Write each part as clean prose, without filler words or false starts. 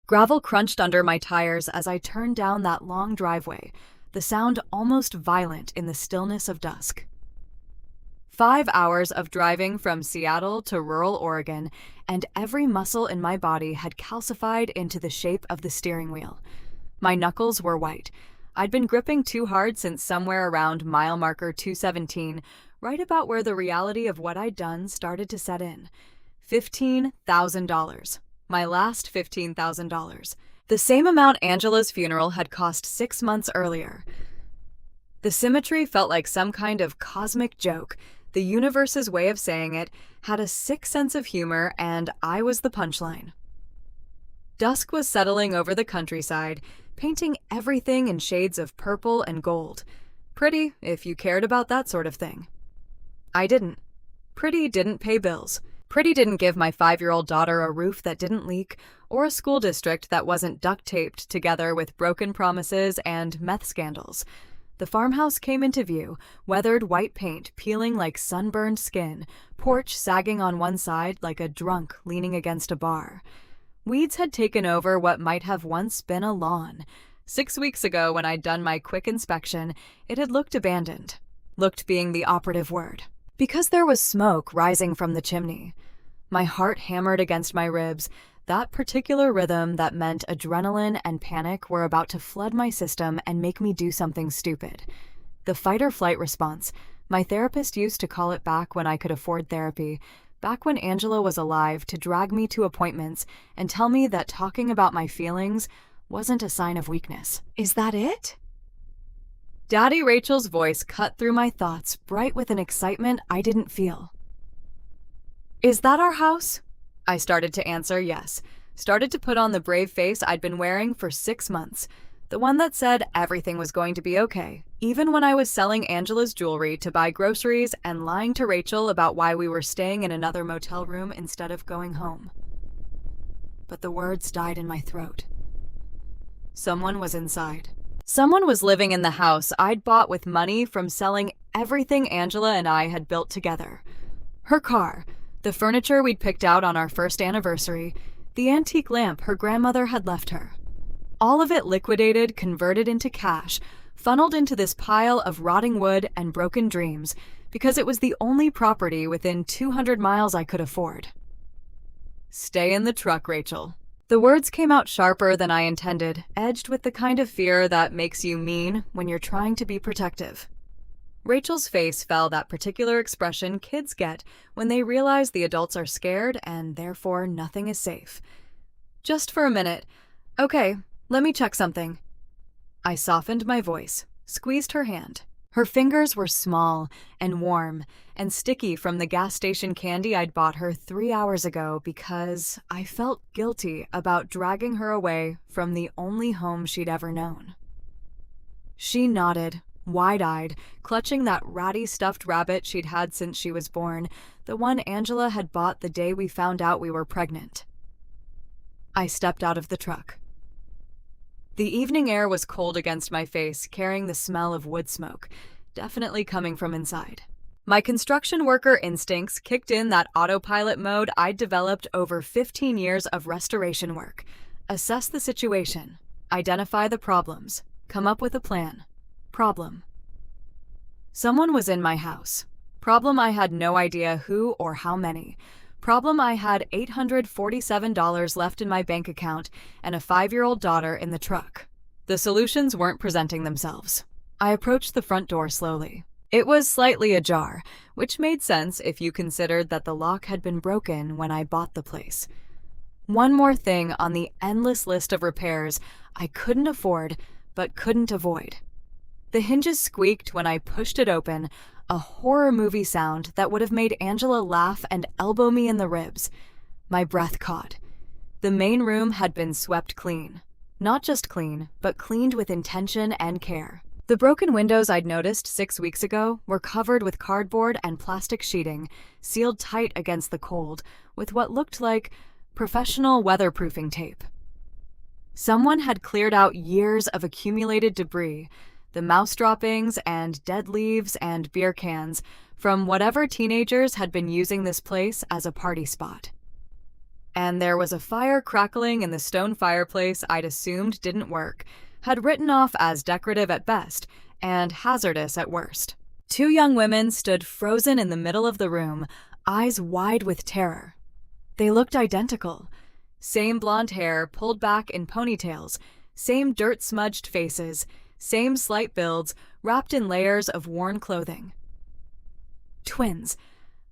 Gravel crunched under my tires as I turned down that long driveway, the sound almost violent in the stillness of dusk. 5 hours of driving from Seattle to rural Oregon, and every muscle in my body had calcified into the shape of the steering wheel. My knuckles were white. I'd been gripping too hard since somewhere around mile marker 217, right about where the reality of what I'd done started to set in. $15,000. My last $15,000. The same amount Angela's funeral had cost 6 months earlier. The symmetry felt like some kind of cosmic joke. The universe's way of saying it had a sick sense of humor, and I was the punchline. Dusk was settling over the countryside, painting everything in shades of purple and gold. Pretty, if you cared about that sort of thing. I didn't. Pretty didn't pay bills. Pretty didn't give my 5-year-old daughter a roof that didn't leak, or a school district that wasn't duct-taped together with broken promises and meth scandals. The farmhouse came into view, weathered white paint peeling like sunburned skin, porch sagging on one side like a drunk leaning against a bar. Weeds had taken over what might have once been a lawn. 6 weeks ago, when I'd done my quick inspection, it had looked abandoned. Looked being the operative word. Because there was smoke rising from the chimney. My heart hammered against my ribs, that particular rhythm that meant adrenaline and panic were about to flood my system and make me do something stupid. The fight-or-flight response. My therapist used to call it back when I could afford therapy, back when Angela was alive, to drag me to appointments and tell me that talking about my feelings wasn't a sign of weakness. Is that it? Daddy Rachel's voice cut through my thoughts, bright with an excitement I didn't feel. Is that our house? I started to answer yes. Started to put on the brave face I'd been wearing for 6 months. The one that said everything was going to be okay, even when I was selling Angela's jewelry to buy groceries and lying to Rachel about why we were staying in another motel room instead of going home. But the words died in my throat. Someone was inside. Someone was living in the house I'd bought with money from selling everything Angela and I had built together. Her car, the furniture we'd picked out on our first anniversary, the antique lamp her grandmother had left her. All of it liquidated, converted into cash, funneled into this pile of rotting wood and broken dreams, because it was the only property within 200 miles I could afford. Stay in the truck, Rachel. The words came out sharper than I intended, edged with the kind of fear that makes you mean when you're trying to be protective. Rachel's face fell that particular expression kids get when they realize the adults are scared and therefore nothing is safe. Just for a minute. Okay, let me check something. I softened my voice, squeezed her hand. Her fingers were small and warm and sticky from the gas station candy I'd bought her 3 hours ago because I felt guilty about dragging her away from the only home she'd ever known. She nodded, wide-eyed, clutching that ratty stuffed rabbit she'd had since she was born, the one Angela had bought the day we found out we were pregnant. I stepped out of the truck. The evening air was cold against my face, carrying the smell of wood smoke, definitely coming from inside. My construction worker instincts kicked in that autopilot mode I'd developed over 15 years of restoration work. Assess the situation, identify the problems, come up with a plan. Problem. Someone was in my house. Problem I had no idea who or how many. Problem I had $847 left in my bank account and a 5-year-old daughter in the truck. The solutions weren't presenting themselves. I approached the front door slowly. It was slightly ajar, which made sense if you considered that the lock had been broken when I bought the place. One more thing on the endless list of repairs I couldn't afford but couldn't avoid. The hinges squeaked when I pushed it open, a horror movie sound that would have made Angela laugh and elbow me in the ribs. My breath caught. The main room had been swept clean. Not just clean, but cleaned with intention and care. The broken windows I'd noticed 6 weeks ago were covered with cardboard and plastic sheeting, sealed tight against the cold, with what looked like professional weatherproofing tape. Someone had cleared out years of accumulated debris, the mouse droppings and dead leaves and beer cans from whatever teenagers had been using this place as a party spot. and there was a fire crackling in the stone fireplace I'd assumed didn't work, had written off as decorative at best and hazardous at worst. Two young women stood frozen in the middle of the room, eyes wide with terror. They looked identical. Same blonde hair pulled back in ponytails, same dirt-smudged faces, same slight builds wrapped in layers of worn clothing. Twins.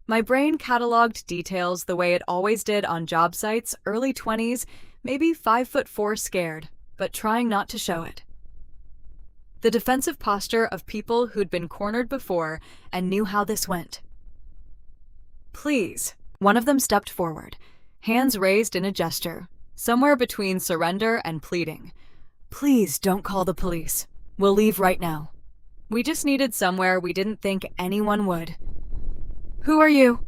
My brain cataloged details the way it always did on job sites, early 20s, maybe 5'4" scared, but trying not to show it. The defensive posture of people who'd been cornered before and knew how this went. Please. One of them stepped forward, hands raised in a gesture, somewhere between surrender and pleading. Please don't call the police. We'll leave right now. We just needed somewhere we didn't think anyone would. Who are you?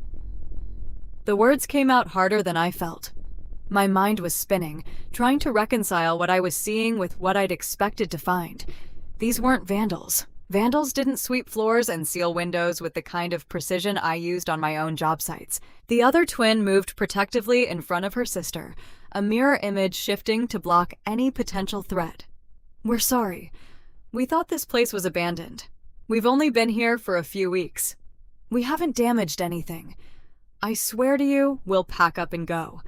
The words came out harder than I felt. My mind was spinning, trying to reconcile what I was seeing with what I'd expected to find. These weren't vandals. Vandals didn't sweep floors and seal windows with the kind of precision I used on my own job sites. The other twin moved protectively in front of her sister, a mirror image shifting to block any potential threat. We're sorry. We thought this place was abandoned. We've only been here for a few weeks. We haven't damaged anything. I swear to you, we'll pack up and go.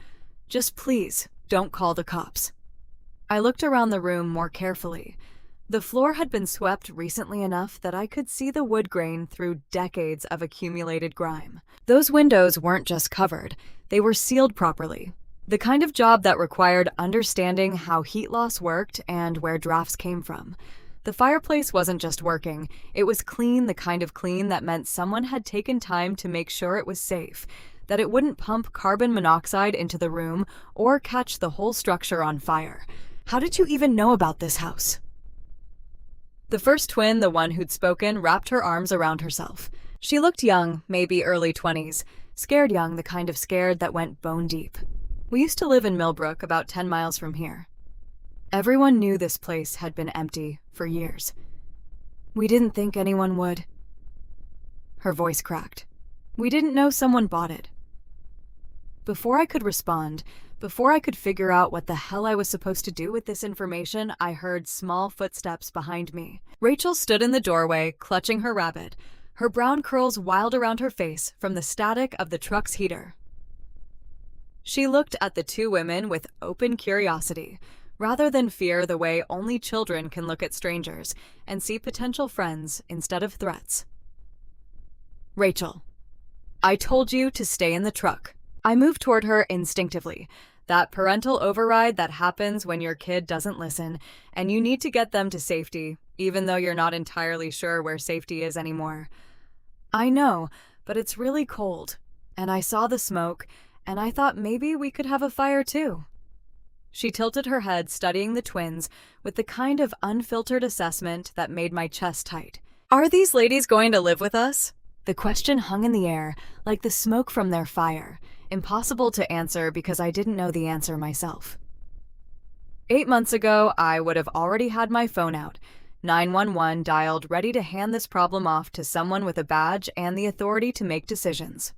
Just please, don't call the cops. I looked around the room more carefully. The floor had been swept recently enough that I could see the wood grain through decades of accumulated grime. Those windows weren't just covered, they were sealed properly. The kind of job that required understanding how heat loss worked and where drafts came from. The fireplace wasn't just working, it was clean, the kind of clean that meant someone had taken time to make sure it was safe, that it wouldn't pump carbon monoxide into the room or catch the whole structure on fire. How did you even know about this house? The first twin, the one who'd spoken, wrapped her arms around herself. She looked young, maybe early 20s, scared young, the kind of scared that went bone deep. We used to live in Millbrook, about 10 miles from here. Everyone knew this place had been empty for years. We didn't think anyone would. Her voice cracked. We didn't know someone bought it. Before I could respond, before I could figure out what the hell I was supposed to do with this information, I heard small footsteps behind me. Rachel stood in the doorway, clutching her rabbit, her brown curls wild around her face from the static of the truck's heater. She looked at the two women with open curiosity, rather than fear, the way only children can look at strangers and see potential friends instead of threats. Rachel, I told you to stay in the truck. I moved toward her instinctively, that parental override that happens when your kid doesn't listen, and you need to get them to safety, even though you're not entirely sure where safety is anymore. I know, but it's really cold, and I saw the smoke, and I thought maybe we could have a fire too. She tilted her head, studying the twins with the kind of unfiltered assessment that made my chest tight. Are these ladies going to live with us? The question hung in the air, like the smoke from their fire, impossible to answer because I didn't know the answer myself. 8 months ago, I would have already had my phone out, 911 dialed, ready to hand this problem off to someone with a badge and the authority to make decisions.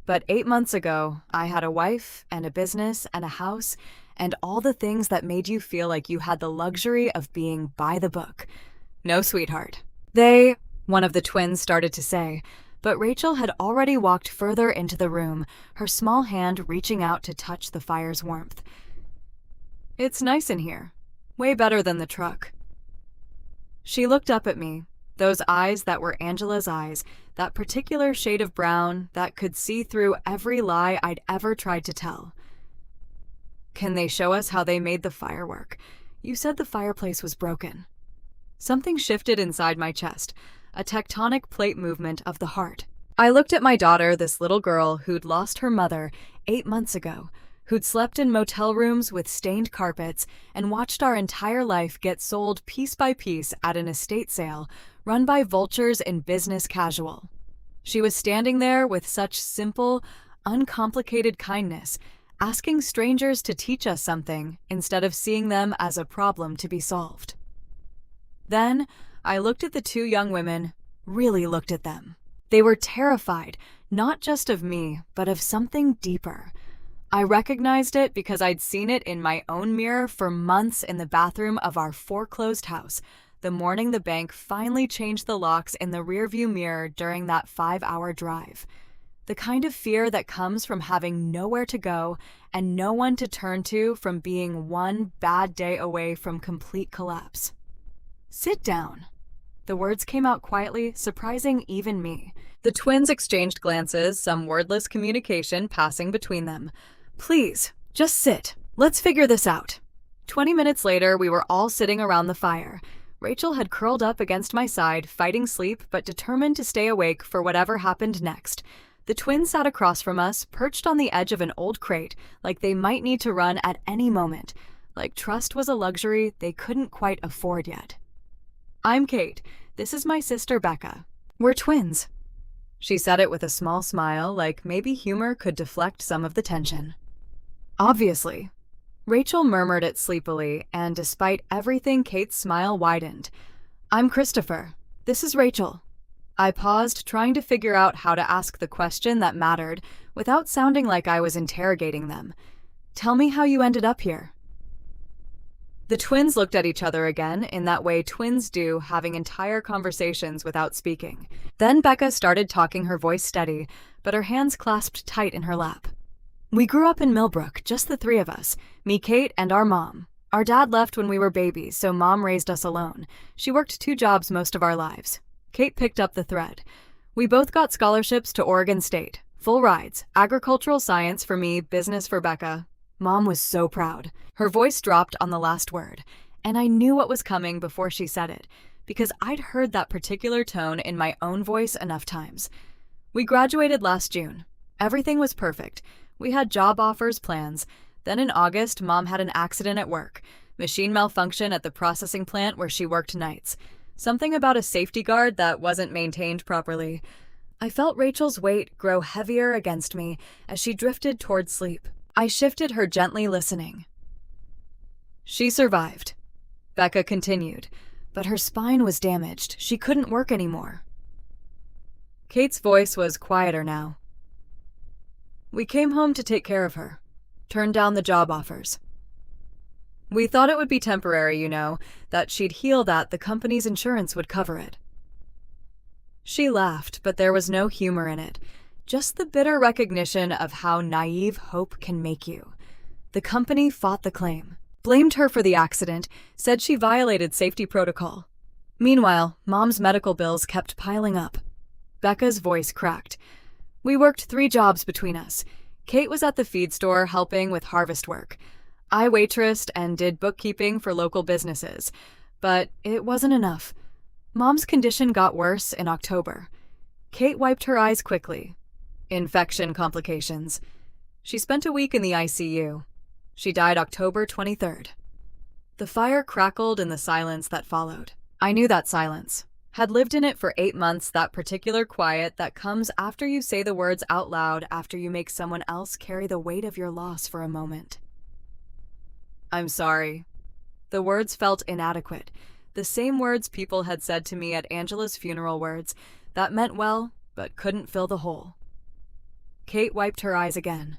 But 8 months ago, I had a wife and a business and a house and all the things that made you feel like you had the luxury of being by the book. No, sweetheart. One of the twins started to say, but Rachel had already walked further into the room, her small hand reaching out to touch the fire's warmth. It's nice in here. Way better than the truck. She looked up at me, those eyes that were Angela's eyes, that particular shade of brown that could see through every lie I'd ever tried to tell. Can they show us how they made the firework? You said the fireplace was broken. Something shifted inside my chest, a tectonic plate movement of the heart. I looked at my daughter, this little girl who'd lost her mother 8 months ago, who'd slept in motel rooms with stained carpets and watched our entire life get sold piece by piece at an estate sale run by vultures in business casual. She was standing there with such simple, uncomplicated kindness, asking strangers to teach us something instead of seeing them as a problem to be solved. Then, I looked at the two young women, really looked at them. They were terrified, not just of me, but of something deeper. I recognized it because I'd seen it in my own mirror for months in the bathroom of our foreclosed house, the morning the bank finally changed the locks in the rearview mirror during that 5-hour drive. The kind of fear that comes from having nowhere to go and no one to turn to, from being one bad day away from complete collapse. "Sit down." The words came out quietly, surprising even me. The twins exchanged glances, some wordless communication passing between them. "Please, just sit. Let's figure this out." 20 minutes later, we were all sitting around the fire. Rachel had curled up against my side, fighting sleep but determined to stay awake for whatever happened next. The twins sat across from us, perched on the edge of an old crate, like they might need to run at any moment, like trust was a luxury they couldn't quite afford yet. "I'm Kate. This is my sister Becca. We're twins." She said it with a small smile, like maybe humor could deflect some of the tension. "Obviously." Rachel murmured it sleepily, and despite everything, Kate's smile widened. "I'm Christopher. This is Rachel." I paused, trying to figure out how to ask the question that mattered without sounding like I was interrogating them. "Tell me how you ended up here." The twins looked at each other again, in that way twins do, having entire conversations without speaking. Then Becca started talking, her voice steady, but her hands clasped tight in her lap. "We grew up in Millbrook, just the three of us, me, Kate, and our mom. Our dad left when we were babies, so Mom raised us alone. She worked 2 jobs most of our lives." Kate picked up the thread. "We both got scholarships to Oregon State. Full rides. Agricultural science for me, business for Becca." Mom was so proud. Her voice dropped on the last word, and I knew what was coming before she said it, because I'd heard that particular tone in my own voice enough times. "We graduated last June. Everything was perfect. We had job offers, plans. Then in August, Mom had an accident at work. Machine malfunction at the processing plant where she worked nights. Something about a safety guard that wasn't maintained properly." I felt Rachel's weight grow heavier against me as she drifted toward sleep. I shifted her gently, listening. "She survived," Becca continued, "but her spine was damaged. She couldn't work anymore." Kate's voice was quieter now. "We came home to take care of her. Turned down the job offers. We thought it would be temporary, that she'd heal, that the company's insurance would cover it." She laughed, but there was no humor in it, just the bitter recognition of how naive hope can make you. The company fought the claim, blamed her for the accident, said she violated safety protocol. Meanwhile, Mom's medical bills kept piling up. Becca's voice cracked. "We worked 3 jobs between us. Kate was at the feed store helping with harvest work. I waitressed and did bookkeeping for local businesses, but it wasn't enough. Mom's condition got worse in October." Kate wiped her eyes quickly. "Infection complications. She spent a week in the ICU. She died October 23rd. The fire crackled in the silence that followed. I knew that silence. Had lived in it for 8 months, that particular quiet that comes after you say the words out loud, after you make someone else carry the weight of your loss for a moment. "I'm sorry." The words felt inadequate. The same words people had said to me at Angela's funeral, words that meant well, but couldn't fill the hole. Kate wiped her eyes again.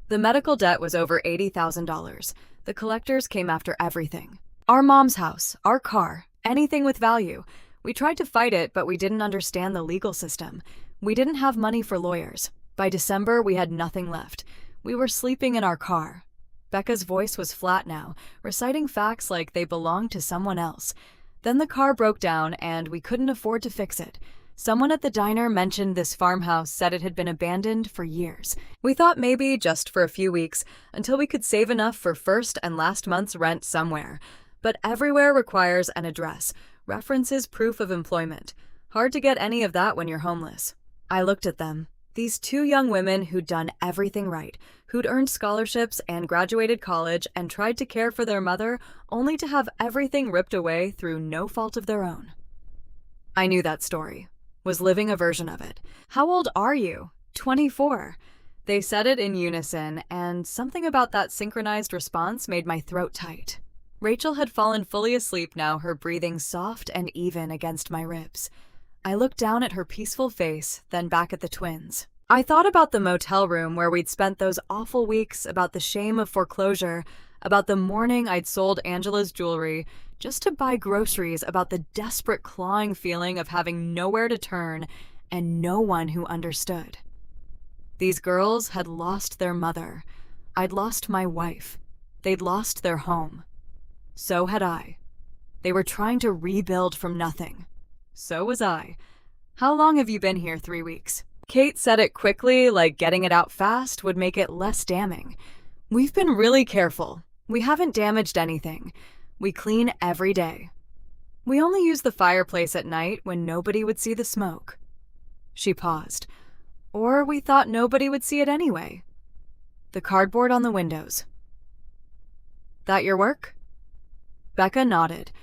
"The medical debt was over $80,000. The collectors came after everything. Our mom's house, our car, anything with value. We tried to fight it, but we didn't understand the legal system. We didn't have money for lawyers. By December, we had nothing left. We were sleeping in our car." Becca's voice was flat now, reciting facts like they belonged to someone else. "Then the car broke down, and we couldn't afford to fix it. Someone at the diner mentioned this farmhouse, said it had been abandoned for years. We thought maybe just for a few weeks, until we could save enough for first and last month's rent somewhere. But everywhere requires an address, references, proof of employment. Hard to get any of that when you're homeless." I looked at them. These 2 young women who'd done everything right, who'd earned scholarships and graduated college and tried to care for their mother, only to have everything ripped away through no fault of their own. I knew that story, was living a version of it. "How old are you?" 24. They said it in unison, and something about that synchronized response made my throat tight. Rachel had fallen fully asleep now, her breathing soft and even against my ribs. I looked down at her peaceful face, then back at the twins. I thought about the motel room where we'd spent those awful weeks, about the shame of foreclosure, about the morning I'd sold Angela's jewelry just to buy groceries, about the desperate clawing feeling of having nowhere to turn and no one who understood. These girls had lost their mother. I'd lost my wife. They'd lost their home. So had I. They were trying to rebuild from nothing. So was I. How long have you been here? 3 weeks. Kate said it quickly, like getting it out fast would make it less damning. We've been really careful. We haven't damaged anything. We clean every day. We only use the fireplace at night when nobody would see the smoke. She paused. Or we thought nobody would see it anyway. The cardboard on the windows. That your work? Becca nodded.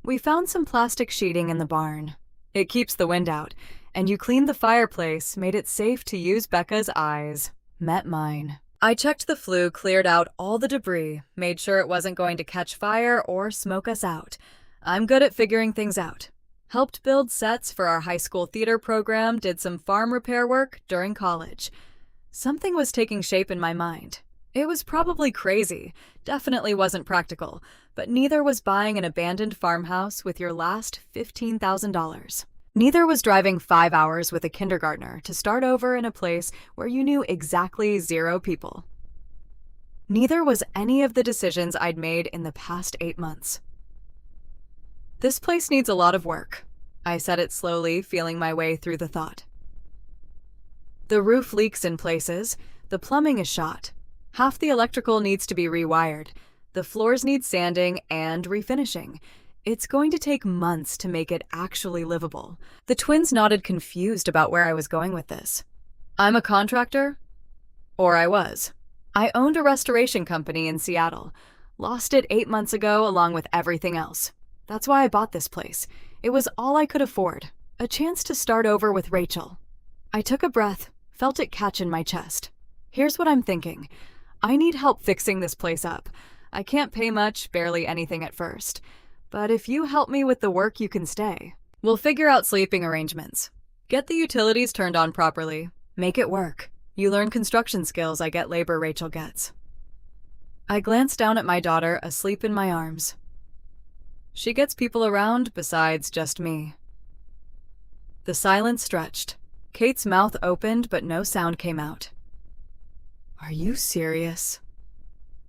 We found some plastic sheeting in the barn. It keeps the wind out, and you cleaned the fireplace, made it safe to use. Becca's eyes met mine. I checked the flue, cleared out all the debris, made sure it wasn't going to catch fire or smoke us out. I'm good at figuring things out. Helped build sets for our high school theater program, did some farm repair work during college. Something was taking shape in my mind. It was probably crazy, definitely wasn't practical, but neither was buying an abandoned farmhouse with your last $15,000. Neither was driving 5 hours with a kindergartner to start over in a place where you knew exactly 0 people. Neither was any of the decisions I'd made in the past 8 months. This place needs a lot of work. I said it slowly, feeling my way through the thought. The roof leaks in places, the plumbing is shot. Half the electrical needs to be rewired. The floors need sanding and refinishing. It's going to take months to make it actually livable. The twins nodded, confused about where I was going with this. I'm a contractor? Or I was. I owned a restoration company in Seattle. Lost it 8 months ago along with everything else. That's why I bought this place. It was all I could afford. A chance to start over with Rachel. I took a breath, felt it catch in my chest. Here's what I'm thinking. I need help fixing this place up. I can't pay much, barely anything at first. But if you help me with the work, you can stay. We'll figure out sleeping arrangements. Get the utilities turned on properly. Make it work. You learn construction skills, I get labor, Rachel gets. I glanced down at my daughter, asleep in my arms. She gets people around besides just me. The silence stretched. Kate's mouth opened, but no sound came out. Are you serious?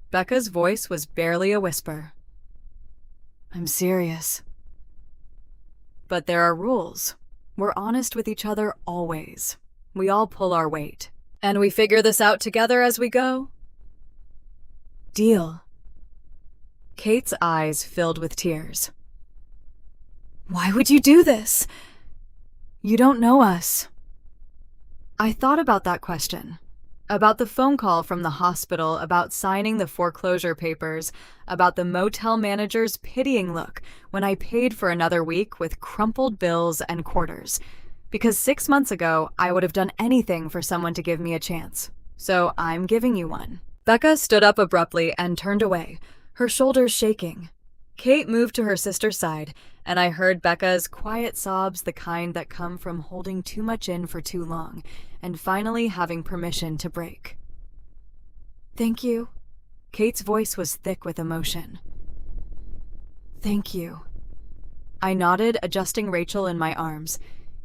Becca's voice was barely a whisper. I'm serious. But there are rules. We're honest with each other always. We all pull our weight. And we figure this out together as we go? Deal. Kate's eyes filled with tears. Why would you do this? You don't know us. I thought about that question. About the phone call from the hospital, about signing the foreclosure papers, about the motel manager's pitying look when I paid for another week with crumpled bills and quarters. Because 6 months ago, I would have done anything for someone to give me a chance. So I'm giving you one. Becca stood up abruptly and turned away, her shoulders shaking. Kate moved to her sister's side, and I heard Becca's quiet sobs, the kind that come from holding too much in for too long, and finally having permission to break. Thank you. Kate's voice was thick with emotion. Thank you. I nodded, adjusting Rachel in my arms.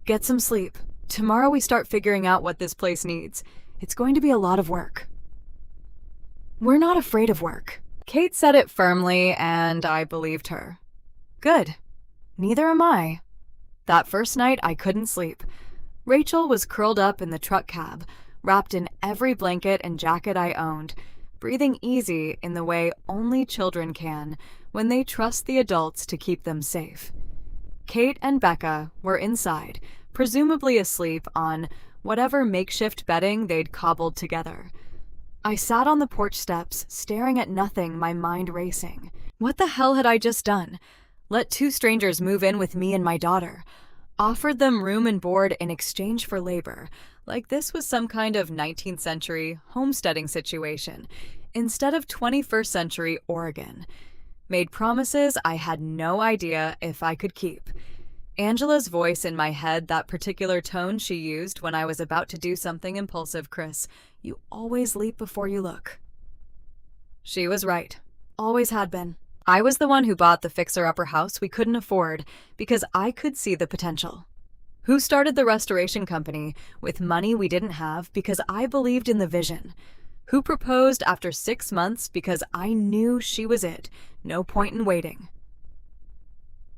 Get some sleep. Tomorrow we start figuring out what this place needs. It's going to be a lot of work. We're not afraid of work. Kate said it firmly, and I believed her. Good. Neither am I. That first night, I couldn't sleep. Rachel was curled up in the truck cab, wrapped in every blanket and jacket I owned, breathing easy in the way only children can when they trust the adults to keep them safe. Kate and Becca were inside, presumably asleep on whatever makeshift bedding they'd cobbled together. I sat on the porch steps, staring at nothing, my mind racing. What the hell had I just done? Let 2 strangers move in with me and my daughter. Offered them room and board in exchange for labor, like this was some kind of 19th century homesteading situation, instead of 21st century Oregon. Made promises I had no idea if I could keep. Angela's voice in my head, that particular tone she used when I was about to do something impulsive. Chris, you always leap before you look. She was right. Always had been. I was the one who bought the fixer-upper house we couldn't afford because I could see the potential. Who started the restoration company with money we didn't have because I believed in the vision? Who proposed after 6 months because I knew she was it, no point in waiting?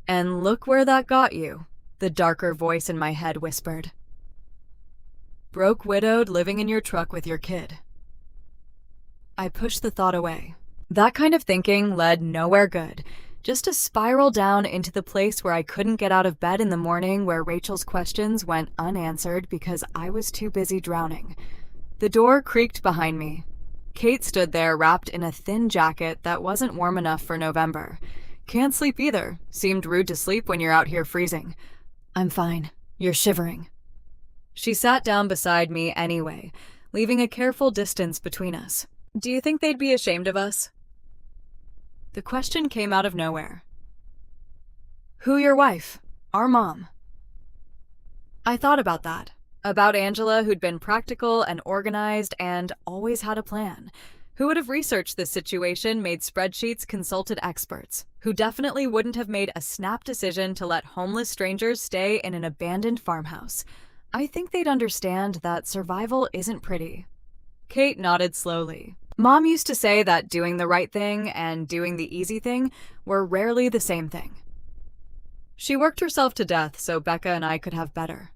And look where that got you, the darker voice in my head whispered. Broke, widowed, living in your truck with your kid. I pushed the thought away. That kind of thinking led nowhere good, just to spiral down into the place where I couldn't get out of bed in the morning, where Rachel's questions went unanswered because I was too busy drowning. The door creaked behind me. Kate stood there wrapped in a thin jacket that wasn't warm enough for November. Can't sleep either. Seemed rude to sleep when you're out here freezing. I'm fine. You're shivering. She sat down beside me anyway, leaving a careful distance between us. Do you think they'd be ashamed of us? The question came out of nowhere. Who your wife? Our mom. I thought about that. About Angela, who'd been practical and organized and always had a plan. Who would have researched this situation, made spreadsheets, consulted experts. Who definitely wouldn't have made a snap decision to let homeless strangers stay in an abandoned farmhouse. I think they'd understand that survival isn't pretty. Kate nodded slowly. Mom used to say that doing the right thing and doing the easy thing were rarely the same thing. She worked herself to death so Becca and I could have better.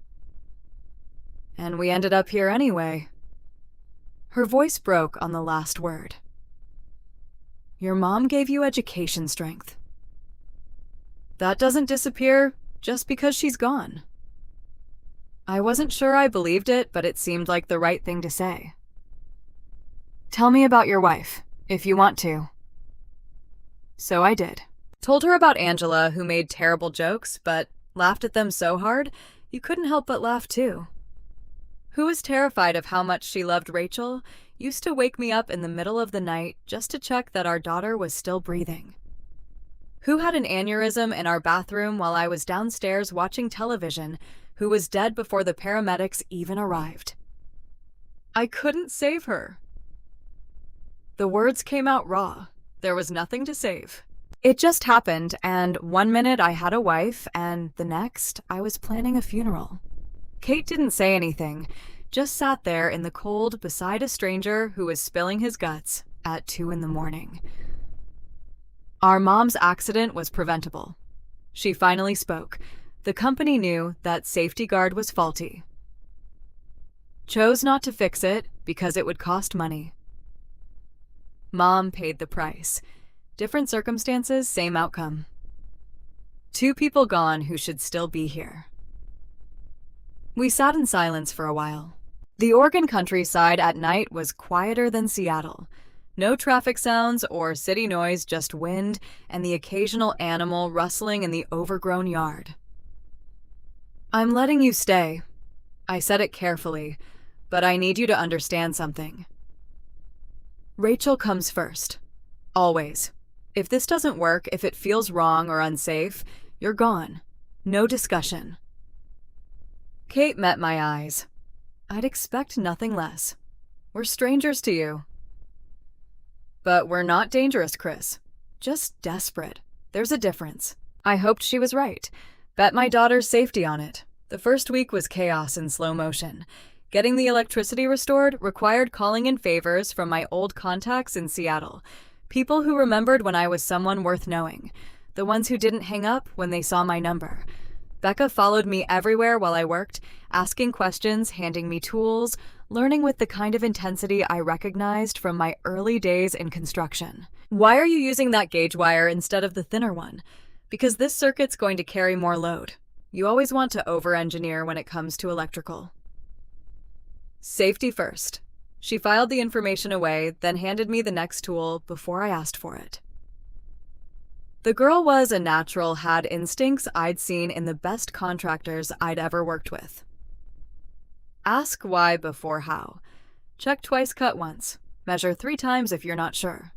And we ended up here anyway. Her voice broke on the last word. Your mom gave you education strength. That doesn't disappear just because she's gone. I wasn't sure I believed it, but it seemed like the right thing to say. Tell me about your wife, if you want to. So I did. Told her about Angela, who made terrible jokes, but laughed at them so hard, you couldn't help but laugh too. Who was terrified of how much she loved Rachel, used to wake me up in the middle of the night just to check that our daughter was still breathing. Who had an aneurysm in our bathroom while I was downstairs watching television, who was dead before the paramedics even arrived. I couldn't save her. The words came out raw. There was nothing to save. It just happened, and one minute I had a wife, and the next I was planning a funeral. Kate didn't say anything, just sat there in the cold beside a stranger who was spilling his guts at 2 a.m. Our mom's accident was preventable. She finally spoke. The company knew that safety guard was faulty. Chose not to fix it because it would cost money. Mom paid the price. Different circumstances, same outcome. 2 people gone who should still be here. We sat in silence for a while. The Oregon countryside at night was quieter than Seattle. No traffic sounds or city noise, just wind and the occasional animal rustling in the overgrown yard. I'm letting you stay. I said it carefully, but I need you to understand something. Rachel comes first. Always. If this doesn't work, if it feels wrong or unsafe, you're gone. No discussion. Kate met my eyes. I'd expect nothing less. We're strangers to you. But we're not dangerous, Chris. Just desperate. There's a difference. I hoped she was right. Bet my daughter's safety on it. The first week was chaos in slow motion. Getting the electricity restored required calling in favors from my old contacts in Seattle. People who remembered when I was someone worth knowing. The ones who didn't hang up when they saw my number. Becca followed me everywhere while I worked, asking questions, handing me tools, learning with the kind of intensity I recognized from my early days in construction. Why are you using that gauge wire instead of the thinner one? Because this circuit's going to carry more load. You always want to over-engineer when it comes to electrical. Safety first. She filed the information away, then handed me the next tool before I asked for it. The girl was a natural, had instincts I'd seen in the best contractors I'd ever worked with. Ask why before how. Check twice, cut once. Measure 3 times if you're not sure.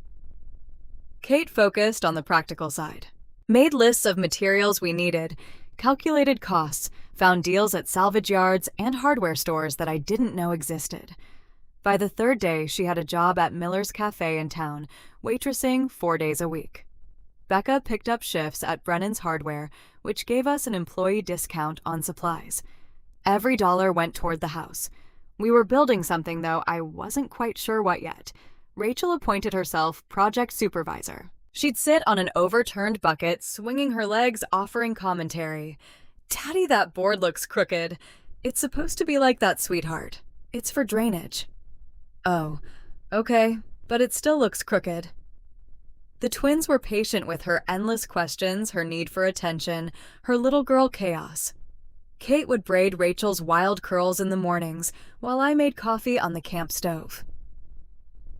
Kate focused on the practical side. Made lists of materials we needed, calculated costs, found deals at salvage yards and hardware stores that I didn't know existed. By the third day, she had a job at Miller's Cafe in town, waitressing 4 days a week. Becca picked up shifts at Brennan's Hardware, which gave us an employee discount on supplies. Every dollar went toward the house. We were building something, though I wasn't quite sure what yet. Rachel appointed herself project supervisor. She'd sit on an overturned bucket, swinging her legs, offering commentary. "Daddy, that board looks crooked. It's supposed to be like that, sweetheart. It's for drainage." "Oh, okay, but it still looks crooked." The twins were patient with her endless questions, her need for attention, her little girl chaos. Kate would braid Rachel's wild curls in the mornings, while I made coffee on the camp stove.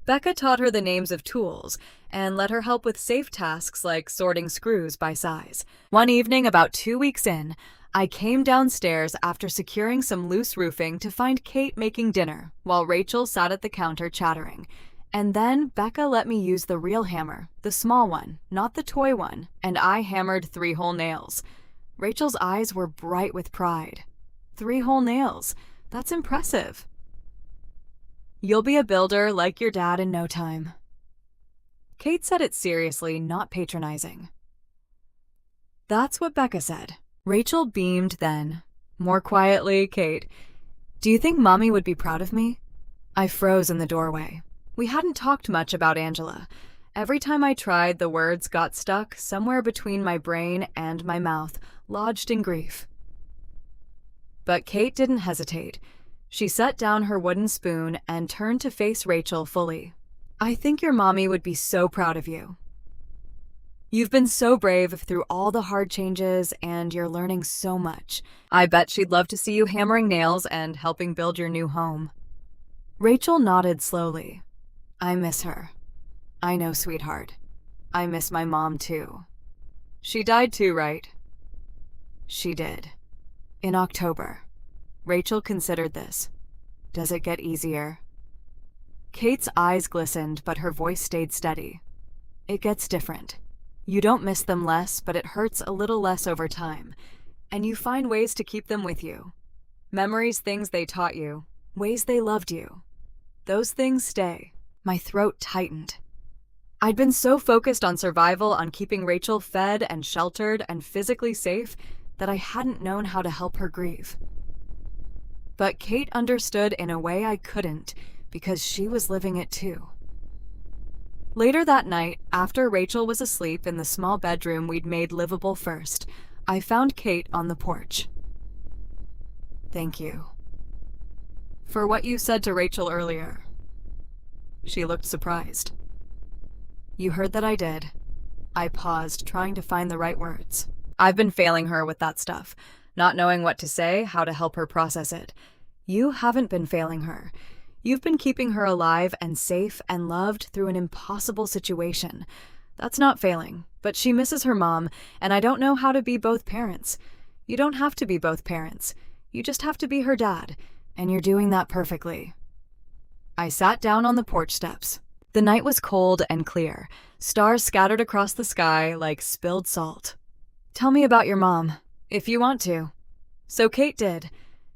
Becca taught her the names of tools and let her help with safe tasks like sorting screws by size. One evening, about 2 weeks in, I came downstairs after securing some loose roofing to find Kate making dinner while Rachel sat at the counter chattering. And then Becca let me use the real hammer, the small one, not the toy one, and I hammered 3 whole nails. Rachel's eyes were bright with pride. 3 whole nails. That's impressive. "You'll be a builder like your dad in no time." Kate said it seriously, not patronizing. That's what Becca said. Rachel beamed then. More quietly, Kate, "Do you think Mommy would be proud of me?" I froze in the doorway. We hadn't talked much about Angela. Every time I tried, the words got stuck somewhere between my brain and my mouth, lodged in grief. But Kate didn't hesitate. She set down her wooden spoon and turned to face Rachel fully. "I think your mommy would be so proud of you. You've been so brave through all the hard changes, and you're learning so much. I bet she'd love to see you hammering nails and helping build your new home." Rachel nodded slowly. "I miss her." "I know, sweetheart. I miss my mom, too." "She died too, right?" "She did. In October." Rachel considered this. "Does it get easier?" Kate's eyes glistened, but her voice stayed steady. "It gets different. You don't miss them less, but it hurts a little less over time. And you find ways to keep them with you. Memories, things they taught you, ways they loved you. Those things stay." My throat tightened. I'd been so focused on survival, on keeping Rachel fed and sheltered and physically safe, that I hadn't known how to help her grieve. But Kate understood in a way I couldn't, because she was living it too. Later that night, after Rachel was asleep in the small bedroom we'd made livable first, I found Kate on the porch. "Thank you for what you said to Rachel earlier." She looked surprised. "You heard that I did." I paused, trying to find the right words. I've been failing her with that stuff, not knowing what to say, how to help her process it. You haven't been failing her. You've been keeping her alive and safe and loved through an impossible situation. That's not failing, but she misses her mom, and I don't know how to be both parents. You don't have to be both parents. You just have to be her dad, and you're doing that perfectly. I sat down on the porch steps. The night was cold and clear, stars scattered across the sky like spilled salt. "Tell me about your mom, if you want to." So Kate did.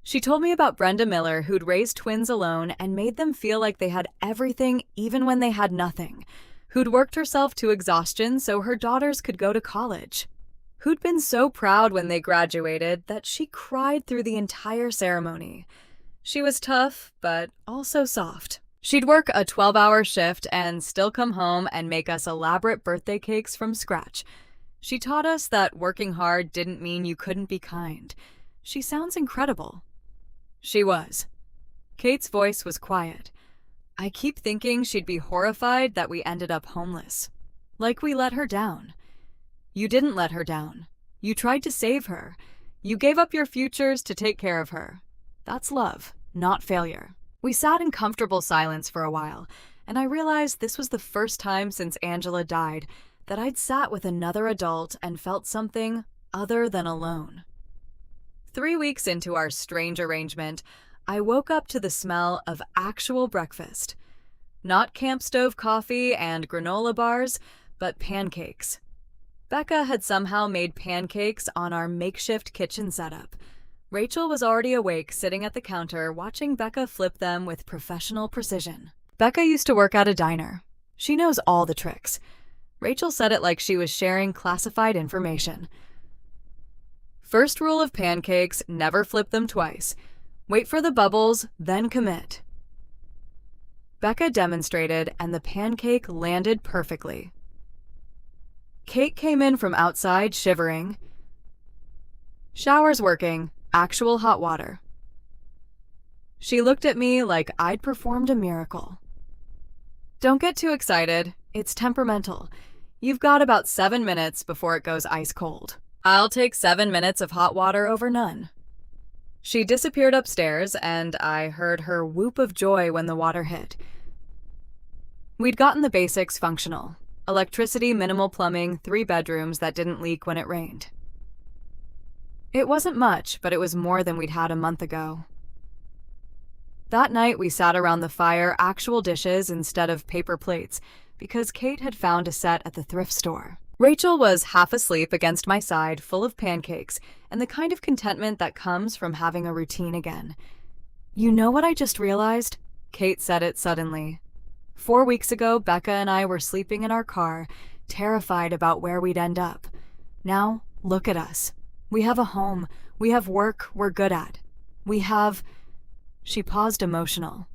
She told me about Brenda Miller, who'd raised twins alone and made them feel like they had everything even when they had nothing, who'd worked herself to exhaustion so her daughters could go to college, who'd been so proud when they graduated that she cried through the entire ceremony. She was tough, but also soft. She'd work a 12-hour shift and still come home and make us elaborate birthday cakes from scratch. She taught us that working hard didn't mean you couldn't be kind. She sounds incredible. She was. Kate's voice was quiet. I keep thinking she'd be horrified that we ended up homeless. Like we let her down. You didn't let her down. You tried to save her. You gave up your futures to take care of her. That's love, not failure. We sat in comfortable silence for a while, and I realized this was the first time since Angela died that I'd sat with another adult and felt something other than alone. 3 weeks into our strange arrangement, I woke up to the smell of actual breakfast. Not camp stove coffee and granola bars, but pancakes. Becca had somehow made pancakes on our makeshift kitchen setup. Rachel was already awake, sitting at the counter, watching Becca flip them with professional precision. Becca used to work at a diner. She knows all the tricks. Rachel said it like she was sharing classified information. First rule of pancakes, never flip them twice. Wait for the bubbles, then commit. Becca demonstrated, and the pancake landed perfectly. Kate came in from outside, shivering. Shower's working, actual hot water. She looked at me like I'd performed a miracle. Don't get too excited. It's temperamental. You've got about 7 minutes before it goes ice cold. I'll take 7 minutes of hot water over none. She disappeared upstairs, and I heard her whoop of joy when the water hit. We'd gotten the basics functional. Electricity, minimal plumbing, 3 bedrooms that didn't leak when it rained. It wasn't much, but it was more than we'd had a month ago. That night, we sat around the fire, actual dishes instead of paper plates, because Kate had found a set at the thrift store. Rachel was half asleep against my side, full of pancakes, and the kind of contentment that comes from having a routine again. You know what I just realized? Kate said it suddenly. 4 weeks ago, Becca and I were sleeping in our car, terrified about where we'd end up. Now, look at us. We have a home. We have work we're good at. We have... She paused, emotional.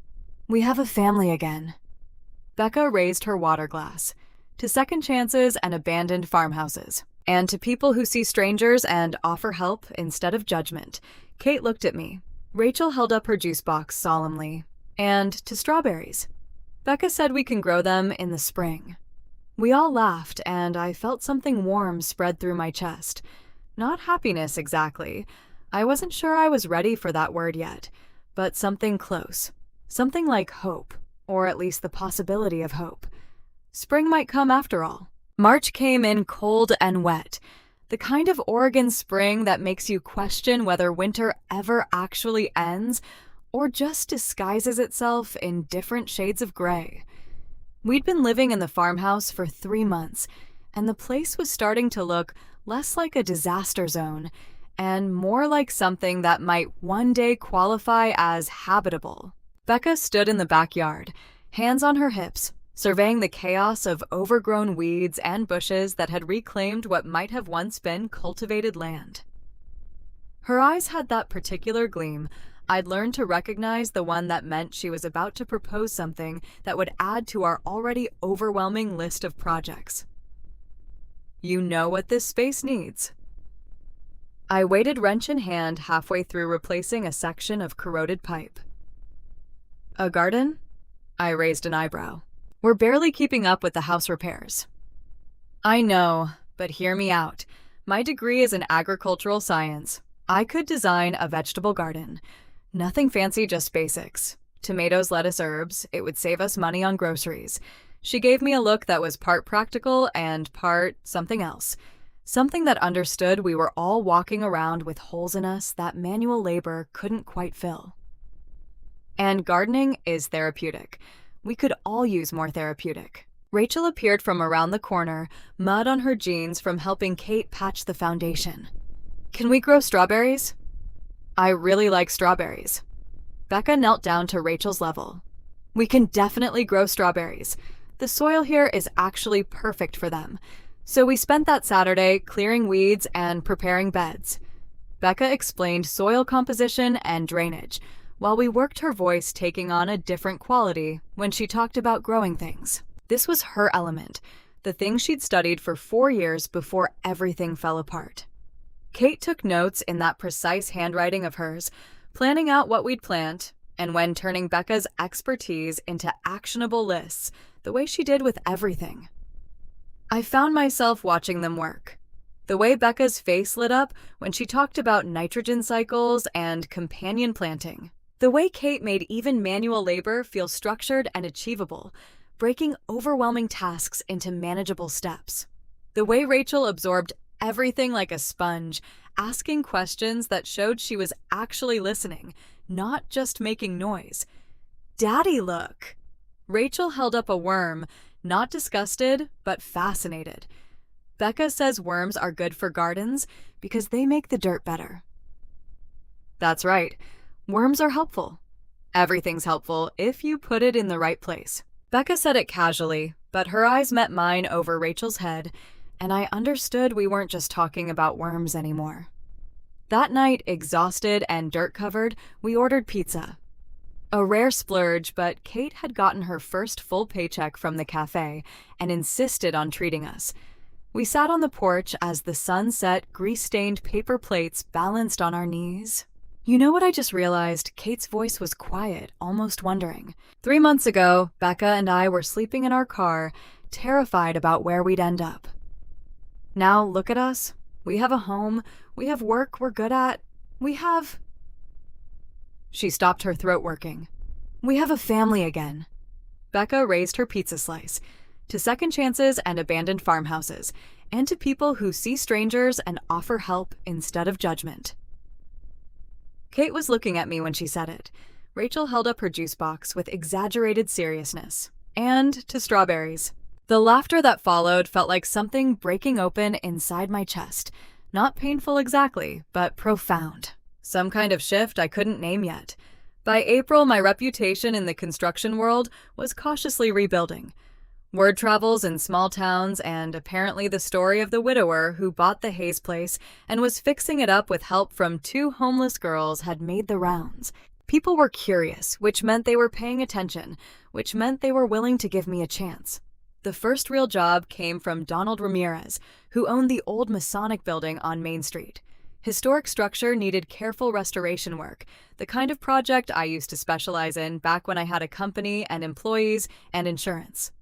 We have a family again. Becca raised her water glass. To second chances and abandoned farmhouses. And to people who see strangers and offer help instead of judgment. Kate looked at me. Rachel held up her juice box solemnly. And to strawberries. Becca said we can grow them in the spring. We all laughed, and I felt something warm spread through my chest. Not happiness exactly. I wasn't sure I was ready for that word yet. But something close. Something like hope, or at least the possibility of hope. Spring might come after all. March came in cold and wet. The kind of Oregon spring that makes you question whether winter ever actually ends or just disguises itself in different shades of gray. We'd been living in the farmhouse for 3 months, and the place was starting to look less like a disaster zone and more like something that might one day qualify as habitable. Becca stood in the backyard, hands on her hips, surveying the chaos of overgrown weeds and bushes that had reclaimed what might have once been cultivated land. Her eyes had that particular gleam. I'd learned to recognize the one that meant she was about to propose something that would add to our already overwhelming list of projects. You know what this space needs. I waited wrench in hand halfway through replacing a section of corroded pipe. A garden? I raised an eyebrow. We're barely keeping up with the house repairs. I know, but hear me out. My degree is in agricultural science. I could design a vegetable garden. Nothing fancy, just basics. Tomatoes, lettuce, herbs. It would save us money on groceries. She gave me a look that was part practical and part something else. Something that understood we were all walking around with holes in us that manual labor couldn't quite fill. And gardening is therapeutic. We could all use more therapeutic. Rachel appeared from around the corner, mud on her jeans from helping Kate patch the foundation. Can we grow strawberries? I really like strawberries. Becca knelt down to Rachel's level. We can definitely grow strawberries. The soil here is actually perfect for them. So we spent that Saturday clearing weeds and preparing beds. Becca explained soil composition and drainage, while we worked her voice taking on a different quality when she talked about growing things. This was her element, the thing she'd studied for 4 years before everything fell apart. Kate took notes in that precise handwriting of hers, planning out what we'd plant, and when turning Becca's expertise into actionable lists, the way she did with everything. I found myself watching them work. The way Becca's face lit up when she talked about nitrogen cycles and companion planting. The way Kate made even manual labor feel structured and achievable, breaking overwhelming tasks into manageable steps. The way Rachel absorbed everything like a sponge, asking questions that showed she was actually listening, not just making noise. Daddy, look! Rachel held up a worm, not disgusted, but fascinated. Becca says worms are good for gardens because they make the dirt better. That's right. Worms are helpful. Everything's helpful if you put it in the right place. Becca said it casually, but her eyes met mine over Rachel's head, and I understood we weren't just talking about worms anymore. That night, exhausted and dirt-covered, we ordered pizza. A rare splurge, but Kate had gotten her first full paycheck from the cafe and insisted on treating us. We sat on the porch as the sun set, grease-stained paper plates balanced on our knees. You know what I just realized? Kate's voice was quiet, almost wondering. 3 months ago, Becca and I were sleeping in our car, terrified about where we'd end up. Now, look at us. We have a home. We have work we're good at. We have... She stopped her throat working. We have a family again. Becca raised her pizza slice. To second chances and abandoned farmhouses, and to people who see strangers and offer help instead of judgment. Kate was looking at me when she said it. Rachel held up her juice box with exaggerated seriousness. And to strawberries. The laughter that followed felt like something breaking open inside my chest. Not painful exactly, but profound. Some kind of shift I couldn't name yet. By April, my reputation in the construction world was cautiously rebuilding. Word travels in small towns, and apparently the story of the widower who bought the Hayes place and was fixing it up with help from 2 homeless girls had made the rounds. People were curious, which meant they were paying attention, which meant they were willing to give me a chance. The first real job came from Donald Ramirez, who owned the old Masonic building on Main Street. Historic structure needed careful restoration work, the kind of project I used to specialize in back when I had a company and employees and insurance.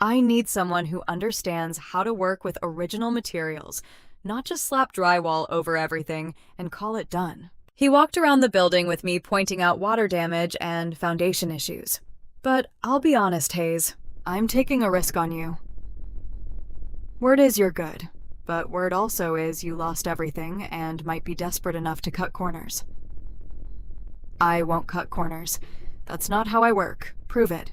I need someone who understands how to work with original materials, not just slap drywall over everything and call it done. He walked around the building with me pointing out water damage and foundation issues. But I'll be honest, Hayes, I'm taking a risk on you. Word is you're good, but word also is you lost everything and might be desperate enough to cut corners. I won't cut corners. That's not how I work. Prove it.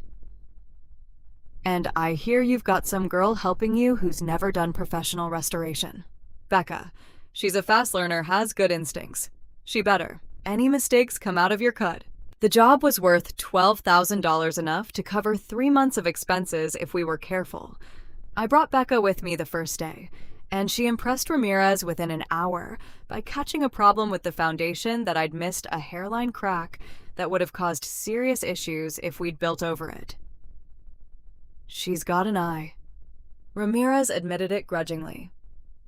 And I hear you've got some girl helping you who's never done professional restoration. Becca. She's a fast learner, has good instincts. She better. Any mistakes come out of your cut. The job was worth $12,000, enough to cover 3 months of expenses if we were careful. I brought Becca with me the first day, and she impressed Ramirez within an hour by catching a problem with the foundation that I'd missed a hairline crack that would have caused serious issues if we'd built over it. She's got an eye. Ramirez admitted it grudgingly.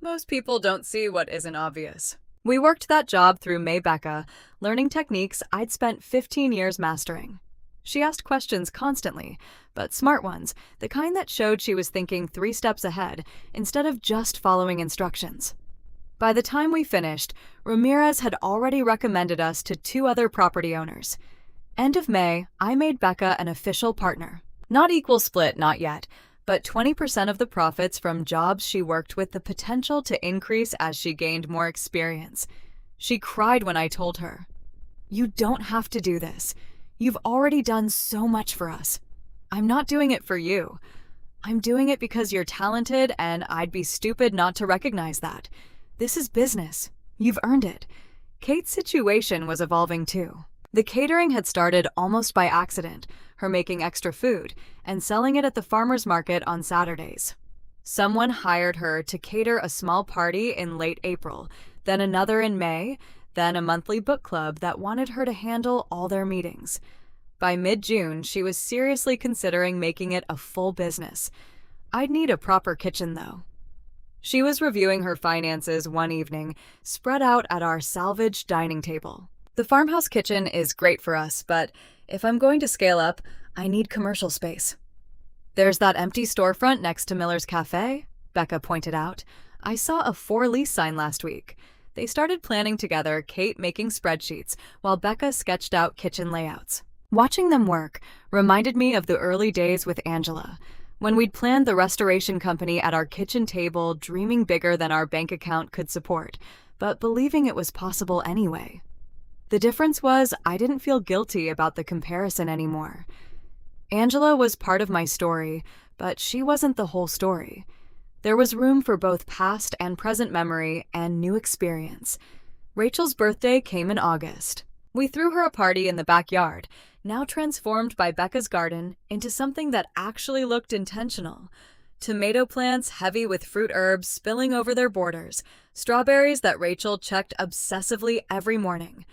Most people don't see what isn't obvious. We worked that job through Becca, learning techniques I'd spent 15 years mastering. She asked questions constantly, but smart ones, the kind that showed she was thinking 3 steps ahead instead of just following instructions. By the time we finished, Ramirez had already recommended us to 2 other property owners. End of May, I made Becca an official partner. Not equal split, not yet, but 20% of the profits from jobs she worked with the potential to increase as she gained more experience. She cried when I told her, "You don't have to do this. You've already done so much for us. I'm not doing it for you. I'm doing it because you're talented, and I'd be stupid not to recognize that. This is business. You've earned it." Kate's situation was evolving too. The catering had started almost by accident, her making extra food and selling it at the farmer's market on Saturdays. Someone hired her to cater a small party in late April, then another in May, then a monthly book club that wanted her to handle all their meetings. By mid-June, she was seriously considering making it a full business. I'd need a proper kitchen, though. She was reviewing her finances one evening, spread out at our salvaged dining table. The farmhouse kitchen is great for us, but if I'm going to scale up, I need commercial space. There's that empty storefront next to Miller's Cafe, Becca pointed out. I saw a for-lease sign last week. They started planning together, Kate making spreadsheets, while Becca sketched out kitchen layouts. Watching them work reminded me of the early days with Angela, when we'd planned the restoration company at our kitchen table, dreaming bigger than our bank account could support, but believing it was possible anyway. The difference was I didn't feel guilty about the comparison anymore. Angela was part of my story, but she wasn't the whole story. There was room for both past and present memory and new experience. Rachel's birthday came in August. We threw her a party in the backyard, now transformed by Becca's garden into something that actually looked intentional. Tomato plants heavy with fruit herbs spilling over their borders, strawberries that Rachel checked obsessively every morning.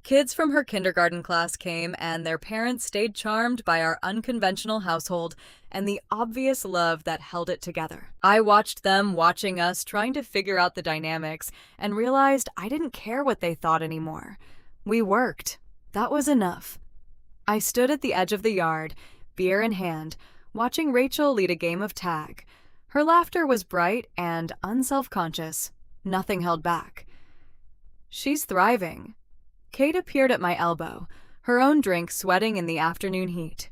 Kids from her kindergarten class came, and their parents stayed charmed by our unconventional household and the obvious love that held it together. I watched them watching us, trying to figure out the dynamics, and realized I didn't care what they thought anymore. We worked. That was enough. I stood at the edge of the yard, beer in hand, watching Rachel lead a game of tag. Her laughter was bright and unself-conscious, nothing held back. She's thriving. Kate appeared at my elbow, her own drink sweating in the afternoon heat.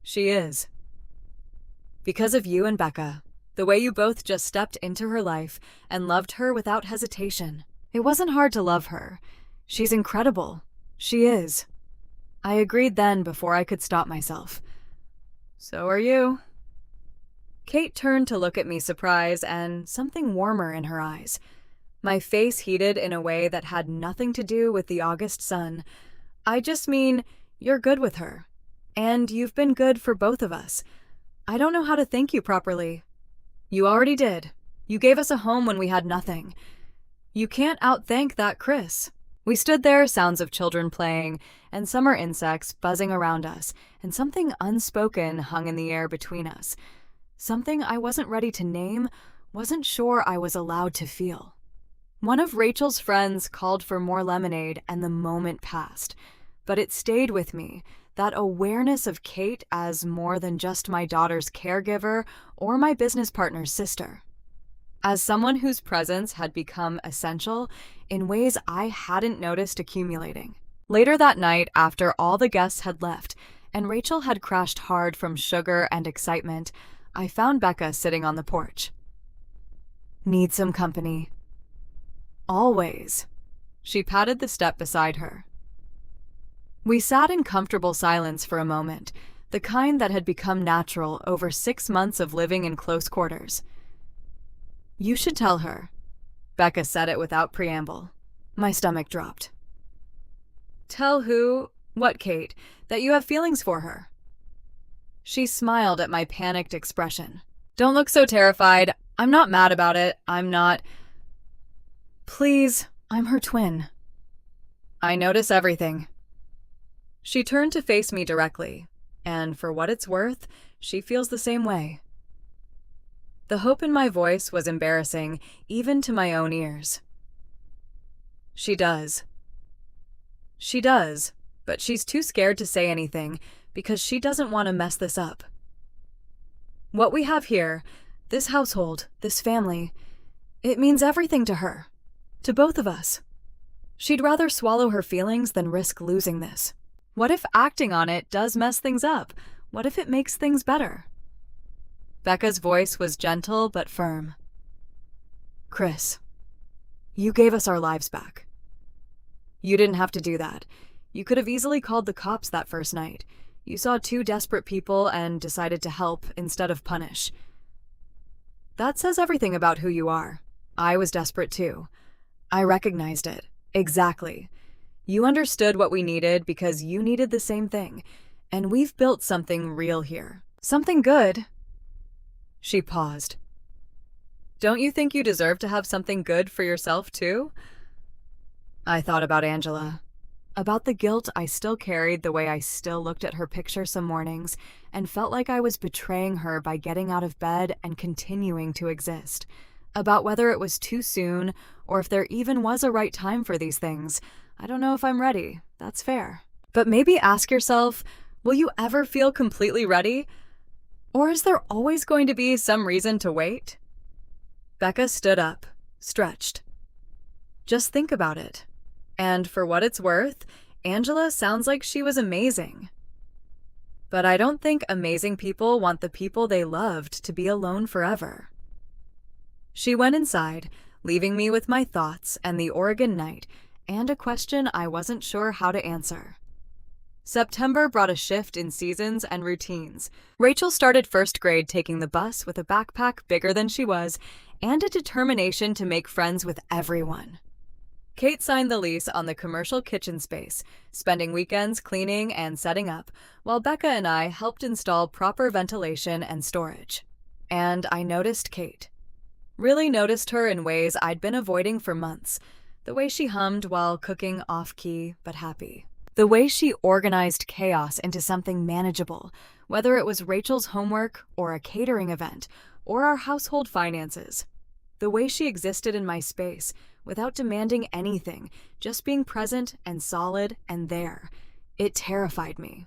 She is. Because of you and Becca, the way you both just stepped into her life and loved her without hesitation. It wasn't hard to love her. She's incredible. She is. I agreed then before I could stop myself. So are you. Kate turned to look at me, surprised and something warmer in her eyes. My face heated in a way that had nothing to do with the August sun. I just mean, you're good with her. And you've been good for both of us. I don't know how to thank you properly. You already did. You gave us a home when we had nothing. You can't outthank that Chris. We stood there, sounds of children playing, and summer insects buzzing around us, and something unspoken hung in the air between us. Something I wasn't ready to name, wasn't sure I was allowed to feel. One of Rachel's friends called for more lemonade, and the moment passed. But it stayed with me, that awareness of Kate as more than just my daughter's caregiver or my business partner's sister. As someone whose presence had become essential in ways I hadn't noticed accumulating. Later that night, after all the guests had left, and Rachel had crashed hard from sugar and excitement, I found Becca sitting on the porch. Need some company. Always. She patted the step beside her. We sat in comfortable silence for a moment, the kind that had become natural over 6 months of living in close quarters. You should tell her. Becca said it without preamble. My stomach dropped. Tell who? What, Kate? That you have feelings for her? She smiled at my panicked expression. Don't look so terrified. I'm not mad about it. I'm not... Please, I'm her twin. I notice everything. She turned to face me directly, and for what it's worth, she feels the same way. The hope in my voice was embarrassing, even to my own ears. She does. She does, but she's too scared to say anything because she doesn't want to mess this up. What we have here, this household, this family, it means everything to her. To both of us. She'd rather swallow her feelings than risk losing this. What if acting on it does mess things up? What if it makes things better? Becca's voice was gentle but firm. Chris, you gave us our lives back. You didn't have to do that. You could have easily called the cops that first night. You saw 2 desperate people and decided to help instead of punish. That says everything about who you are. I was desperate too. I recognized it. Exactly. You understood what we needed because you needed the same thing, and we've built something real here. Something good. She paused. Don't you think you deserve to have something good for yourself too? I thought about Angela. About the guilt I still carried the way I still looked at her picture some mornings and felt like I was betraying her by getting out of bed and continuing to exist. About whether it was too soon or if there even was a right time for these things. I don't know if I'm ready. That's fair. But maybe ask yourself, will you ever feel completely ready? Or is there always going to be some reason to wait? Becca stood up, stretched. Just think about it. And for what it's worth, Angela sounds like she was amazing. But I don't think amazing people want the people they loved to be alone forever. She went inside, leaving me with my thoughts and the Oregon night, and a question I wasn't sure how to answer. September brought a shift in seasons and routines. Rachel started first grade taking the bus with a backpack bigger than she was and a determination to make friends with everyone. Kate signed the lease on the commercial kitchen space, spending weekends cleaning and setting up, while Becca and I helped install proper ventilation and storage. And I noticed Kate. Really noticed her in ways I'd been avoiding for months. The way she hummed while cooking off-key but happy. The way she organized chaos into something manageable, whether it was Rachel's homework or a catering event or our household finances. The way she existed in my space without demanding anything, just being present and solid and there. It terrified me.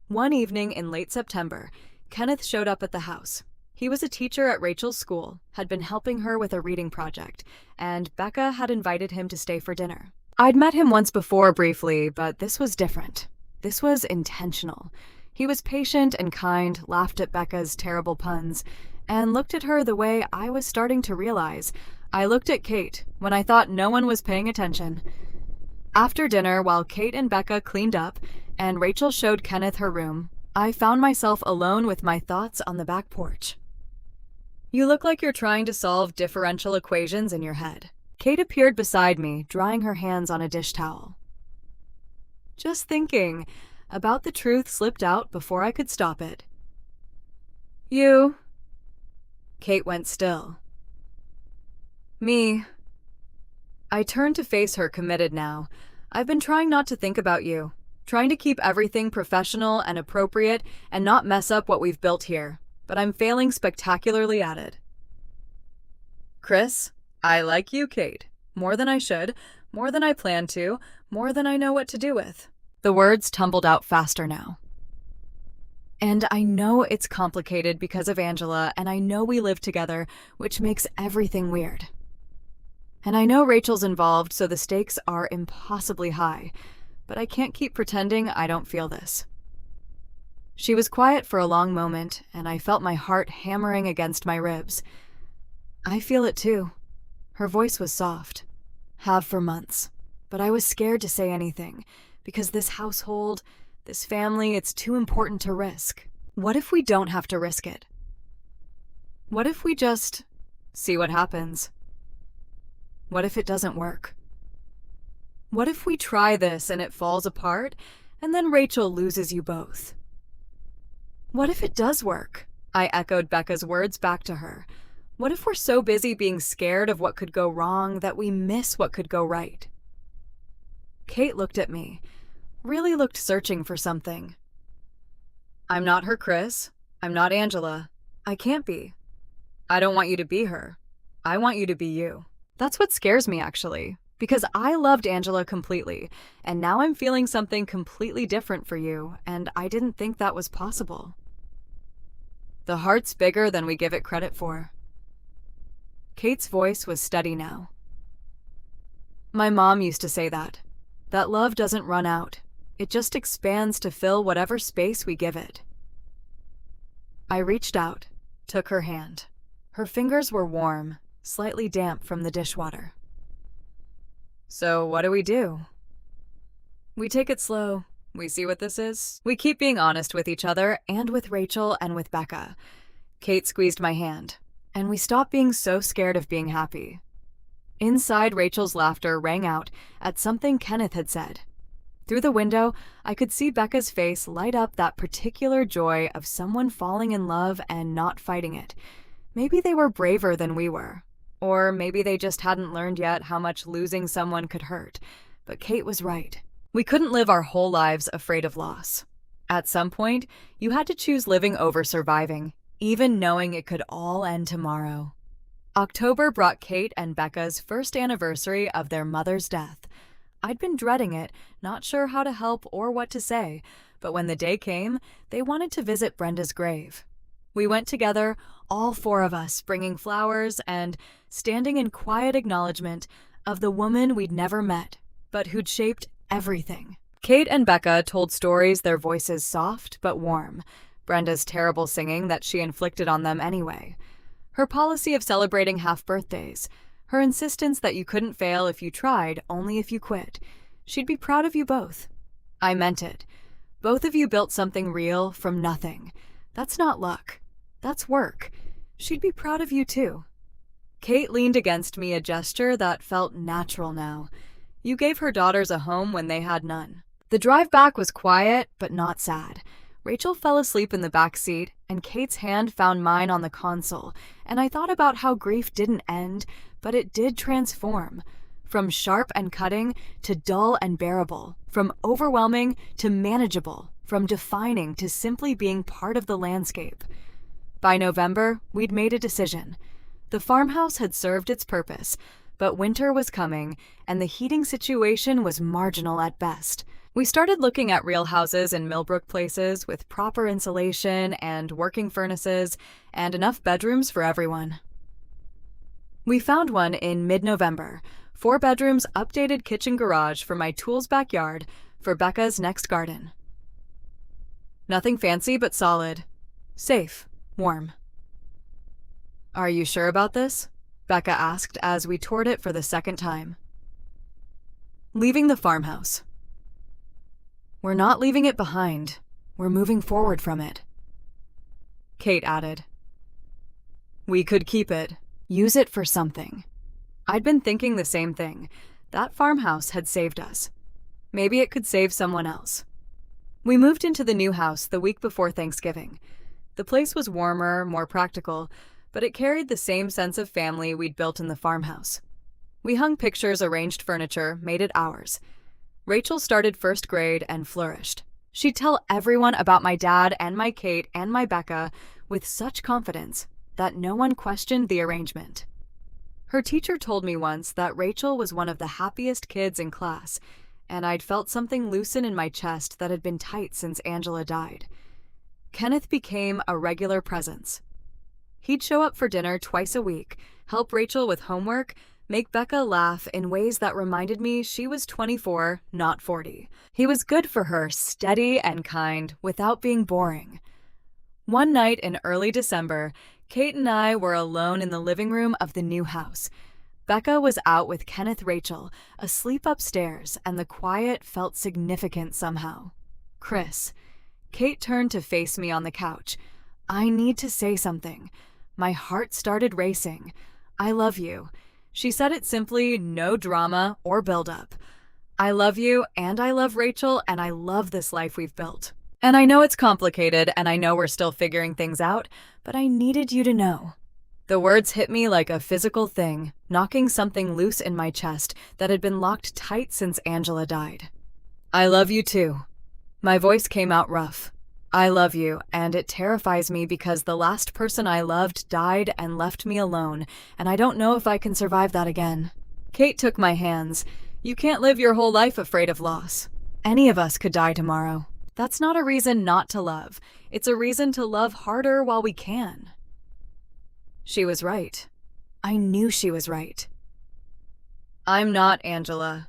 One evening in late September, Kenneth showed up at the house. He was a teacher at Rachel's school, had been helping her with a reading project, and Becca had invited him to stay for dinner. I'd met him once before briefly, but this was different. This was intentional. He was patient and kind, laughed at Becca's terrible puns, and looked at her the way I was starting to realize I looked at Kate when I thought no one was paying attention. After dinner, while Kate and Becca cleaned up and Rachel showed Kenneth her room, I found myself alone with my thoughts on the back porch. "You look like you're trying to solve differential equations in your head." Kate appeared beside me, drying her hands on a dish towel. "Just thinking." About the truth slipped out before I could stop it. "You?" Kate went still. "Me." I turned to face her, committed now. "I've been trying not to think about you, trying to keep everything professional and appropriate and not mess up what we've built here, but I'm failing spectacularly at it." "Chris, I like you, Kate. More than I should, more than I plan to, more than I know what to do with." The words tumbled out faster now. "And I know it's complicated because of Angela, and I know we live together, which makes everything weird. And I know Rachel's involved, so the stakes are impossibly high, but I can't keep pretending I don't feel this." She was quiet for a long moment, and I felt my heart hammering against my ribs. "I feel it too." Her voice was soft. "Have for months. But I was scared to say anything, because this household, this family, it's too important to risk. What if we don't have to risk it? What if we just see what happens? What if it doesn't work? What if we try this and it falls apart, and then Rachel loses you both? What if it does work?" I echoed Becca's words back to her. "What if we're so busy being scared of what could go wrong that we miss what could go right?" Kate looked at me, really looked searching for something. "I'm not her Chris. I'm not Angela. I can't be. I don't want you to be her. I want you to be you." That's what scares me, actually, because I loved Angela completely, and now I'm feeling something completely different for you, and I didn't think that was possible. The heart's bigger than we give it credit for. Kate's voice was steady now. "My mom used to say that love doesn't run out. It just expands to fill whatever space we give it." I reached out, took her hand. Her fingers were warm, slightly damp from the dishwater. "So what do we do?" "We take it slow. We see what this is. We keep being honest with each other and with Rachel and with Becca." Kate squeezed my hand, and we stopped being so scared of being happy. Inside, Rachel's laughter rang out at something Kenneth had said. Through the window, I could see Becca's face light up that particular joy of someone falling in love and not fighting it. Maybe they were braver than we were. Or maybe they just hadn't learned yet how much losing someone could hurt. But Kate was right. We couldn't live our whole lives afraid of loss. At some point, you had to choose living over surviving, even knowing it could all end tomorrow. October brought Kate and Becca's first anniversary of their mother's death. I'd been dreading it, not sure how to help or what to say, but when the day came, they wanted to visit Brenda's grave. We went together, all four of us, bringing flowers and standing in quiet acknowledgement of the woman we'd never met, but who'd shaped everything. Kate and Becca told stories, their voices soft but warm. Brenda's terrible singing that she inflicted on them anyway. Her policy of celebrating half-birthdays. Her insistence that you couldn't fail if you tried, only if you quit. She'd be proud of you both. I meant it. Both of you built something real from nothing. That's not luck. That's work. She'd be proud of you too." Kate leaned against me, a gesture that felt natural now. You gave her daughters a home when they had none. The drive back was quiet, but not sad. Rachel fell asleep in the back seat, and Kate's hand found mine on the console, and I thought about how grief didn't end, but it did transform. From sharp and cutting to dull and bearable, from overwhelming to manageable, from defining to simply being part of the landscape. By November, we'd made a decision. The farmhouse had served its purpose, but winter was coming, and the heating situation was marginal at best. We started looking at real houses in Millbrook places with proper insulation and working furnaces and enough bedrooms for everyone. We found one in mid-November, 4 bedrooms, updated kitchen garage for my tools backyard for Becca's next garden. Nothing fancy but solid. Safe. Warm. "Are you sure about this?" Becca asked as we toured it for the second time. Leaving the farmhouse. "We're not leaving it behind. We're moving forward from it," Kate added. "We could keep it. Use it for something." I'd been thinking the same thing. That farmhouse had saved us. Maybe it could save someone else. We moved into the new house the week before Thanksgiving. The place was warmer, more practical, but it carried the same sense of family we'd built in the farmhouse. We hung pictures, arranged furniture, made it ours. Rachel started first grade and flourished. She'd tell everyone about my dad and my Kate and my Becca with such confidence that no one questioned the arrangement. Her teacher told me once that Rachel was one of the happiest kids in class, and I'd felt something loosen in my chest that had been tight since Angela died. Kenneth became a regular presence. He'd show up for dinner twice a week, help Rachel with homework, make Becca laugh in ways that reminded me she was 24, not 40. He was good for her, steady and kind, without being boring. One night in early December, Kate and I were alone in the living room of the new house. Becca was out with Kenneth Rachel, asleep upstairs, and the quiet felt significant somehow. "Chris." Kate turned to face me on the couch. "I need to say something." My heart started racing. "I love you." She said it simply, no drama or build-up. "I love you, and I love Rachel, and I love this life we've built. And I know it's complicated, and I know we're still figuring things out, but I needed you to know." The words hit me like a physical thing, knocking something loose in my chest that had been locked tight since Angela died. "I love you too." My voice came out rough. "I love you, and it terrifies me because the last person I loved died and left me alone, and I don't know if I can survive that again." Kate took my hands. "You can't live your whole life afraid of loss. Any of us could die tomorrow. That's not a reason not to love. It's a reason to love harder while we can." She was right. I knew she was right. "I'm not Angela."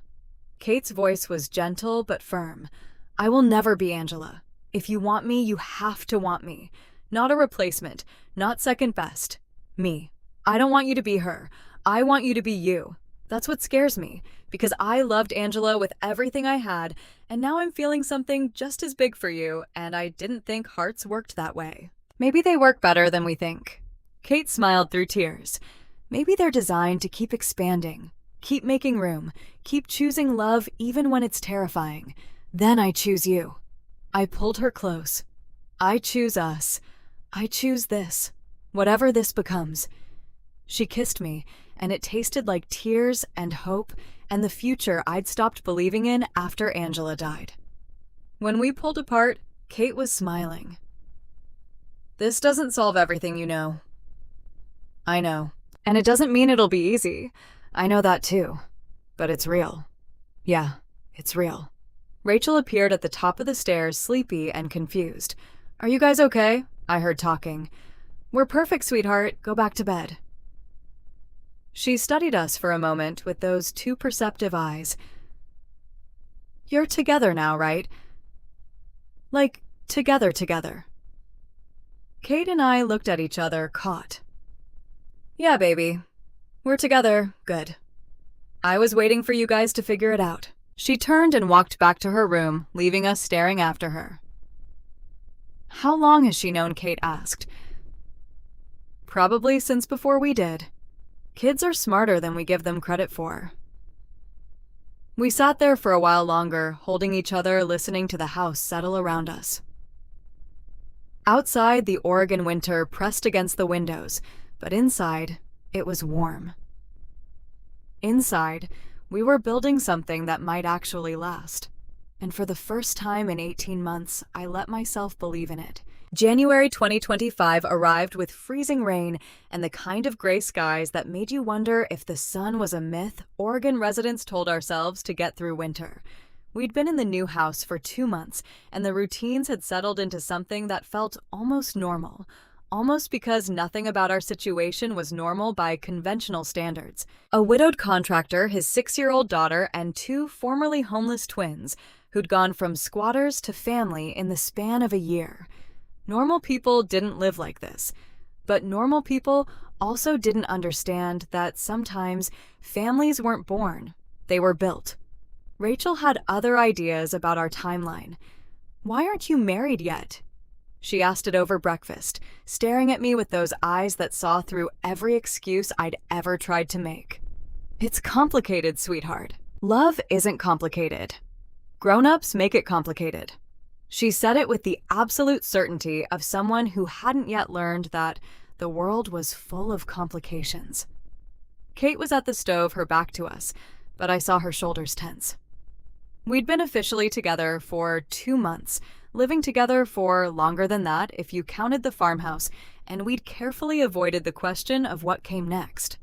Kate's voice was gentle but firm. "I will never be Angela. If you want me, you have to want me. Not a replacement, not second best. Me. I don't want you to be her. I want you to be you. That's what scares me, because I loved Angela with everything I had, and now I'm feeling something just as big for you, and I didn't think hearts worked that way. Maybe they work better than we think." Kate smiled through tears. "Maybe they're designed to keep expanding, keep making room, keep choosing love even when it's terrifying. Then I choose you." I pulled her close. "I choose us. I choose this. Whatever this becomes." She kissed me, and it tasted like tears and hope and the future I'd stopped believing in after Angela died. When we pulled apart, Kate was smiling. "This doesn't solve everything, you know." "I know. And it doesn't mean it'll be easy. I know that too. But it's real. Yeah, it's real." Rachel appeared at the top of the stairs, sleepy and confused. "Are you guys okay?" I heard talking. "We're perfect, sweetheart. Go back to bed." She studied us for a moment with those two perceptive eyes. "You're together now, right? Like, together. Kate and I looked at each other, caught. "Yeah, baby. We're together. Good. I was waiting for you guys to figure it out." She turned and walked back to her room, leaving us staring after her. How long has she known? Kate asked. Probably since before we did. Kids are smarter than we give them credit for. We sat there for a while longer, holding each other, listening to the house settle around us. Outside, the Oregon winter pressed against the windows, but inside, it was warm. Inside, we were building something that might actually last. And for the first time in 18 months, I let myself believe in it. January 2025 arrived with freezing rain and the kind of gray skies that made you wonder if the sun was a myth Oregon residents told ourselves to get through winter. We'd been in the new house for 2 months, and the routines had settled into something that felt almost normal. Almost because nothing about our situation was normal by conventional standards. A widowed contractor, his 6-year-old daughter, and 2 formerly homeless twins who'd gone from squatters to family in the span of a year. Normal people didn't live like this, but normal people also didn't understand that sometimes families weren't born, they were built. Rachel had other ideas about our timeline. "Why aren't you married yet?" She asked it over breakfast, staring at me with those eyes that saw through every excuse I'd ever tried to make. "It's complicated, sweetheart. Love isn't complicated. Grown-ups make it complicated." She said it with the absolute certainty of someone who hadn't yet learned that the world was full of complications. Kate was at the stove, her back to us, but I saw her shoulders tense. We'd been officially together for 2 months, living together for longer than that if you counted the farmhouse, and we'd carefully avoided the question of what came next.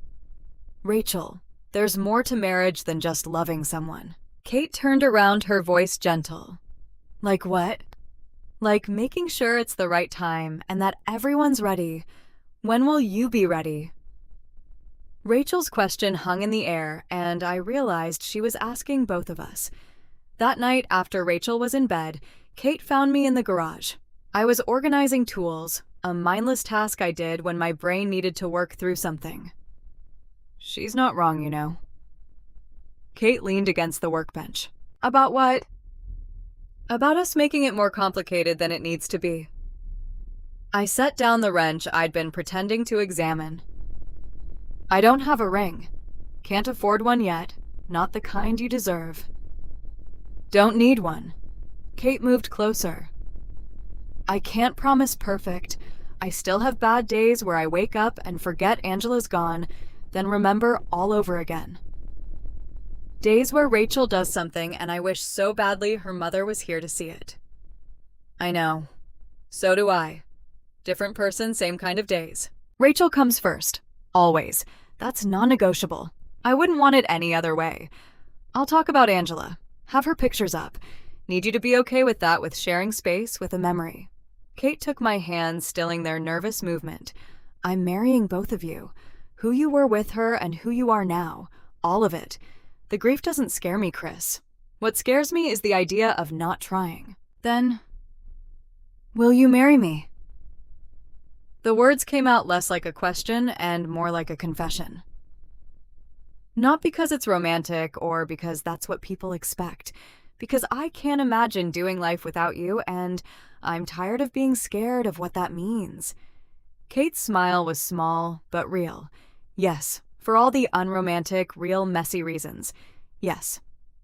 "Rachel, there's more to marriage than just loving someone." Kate turned around, her voice gentle. "Like what?" "Like making sure it's the right time and that everyone's ready. When will you be ready?" Rachel's question hung in the air, and I realized she was asking both of us. That night, after Rachel was in bed, Kate found me in the garage. I was organizing tools, a mindless task I did when my brain needed to work through something. "She's not wrong, you know." Kate leaned against the workbench. "About what?" "About us making it more complicated than it needs to be." I set down the wrench I'd been pretending to examine. "I don't have a ring. Can't afford one yet. Not the kind you deserve." "Don't need one." Kate moved closer. "I can't promise perfect. I still have bad days where I wake up and forget Angela's gone, then remember all over again. Days where Rachel does something and I wish so badly her mother was here to see it." "I know. So do I. Different person, same kind of days." "Rachel comes first. Always. That's non-negotiable. I wouldn't want it any other way. I'll talk about Angela. Have her pictures up. Need you to be okay with that, with sharing space with a memory." Kate took my hand, stilling their nervous movement. "I'm marrying both of you. Who you were with her and who you are now. All of it. The grief doesn't scare me, Chris. What scares me is the idea of not trying." "Then, will you marry me?" The words came out less like a question and more like a confession. Not because it's romantic or because that's what people expect, because I can't imagine doing life without you, and I'm tired of being scared of what that means. Kate's smile was small but real. "Yes. For all the unromantic, real messy reasons. Yes."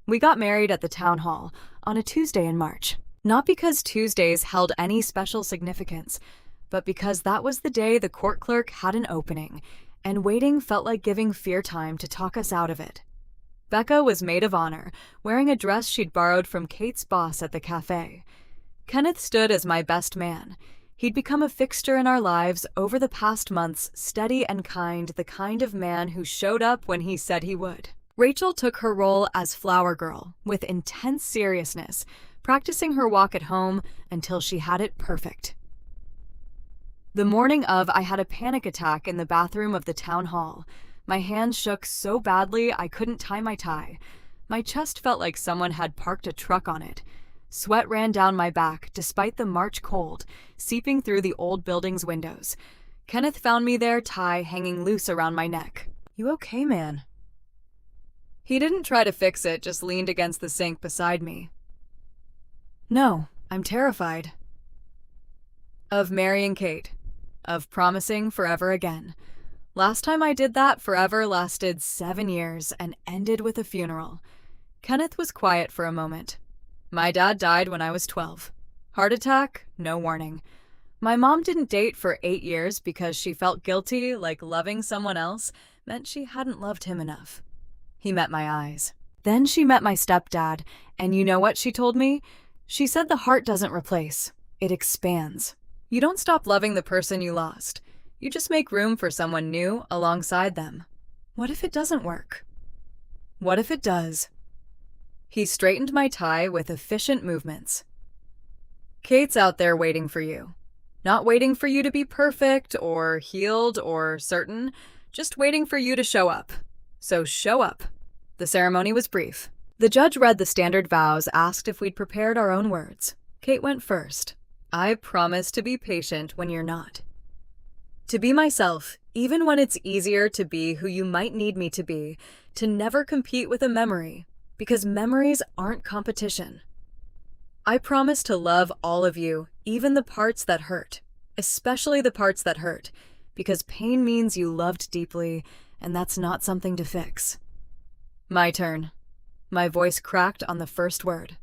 We got married at the town hall on a Tuesday in March. Not because Tuesdays held any special significance, but because that was the day the court clerk had an opening, and waiting felt like giving fear time to talk us out of it. Becca was maid of honor, wearing a dress she'd borrowed from Kate's boss at the cafe. Kenneth stood as my best man. He'd become a fixture in our lives over the past months, steady and kind, the kind of man who showed up when he said he would. Rachel took her role as flower girl with intense seriousness, practicing her walk at home until she had it perfect. The morning of, I had a panic attack in the bathroom of the town hall. My hands shook so badly I couldn't tie my tie. My chest felt like someone had parked a truck on it. Sweat ran down my back, despite the March cold, seeping through the old building's windows. Kenneth found me there, tie hanging loose around my neck. "You okay, man?" He didn't try to fix it, just leaned against the sink beside me. "No, I'm terrified." Of marrying Kate. Of promising forever again. Last time I did that, forever lasted 7 years and ended with a funeral. Kenneth was quiet for a moment. My dad died when I was 12. Heart attack, no warning. My mom didn't date for 8 years because she felt guilty, like loving someone else meant she hadn't loved him enough. He met my eyes. Then she met my stepdad, and you know what she told me? She said the heart doesn't replace, it expands. You don't stop loving the person you lost. You just make room for someone new alongside them. What if it doesn't work? What if it does? He straightened my tie with efficient movements. Kate's out there waiting for you. Not waiting for you to be perfect or healed or certain, just waiting for you to show up. So show up. The ceremony was brief. The judge read the standard vows, asked if we'd prepared our own words. Kate went first. I promise to be patient when you're not. To be myself, even when it's easier to be who you might need me to be, to never compete with a memory, because memories aren't competition. I promise to love all of you, even the parts that hurt, especially the parts that hurt, because pain means you loved deeply, and that's not something to fix. My turn. My voice cracked on the first word.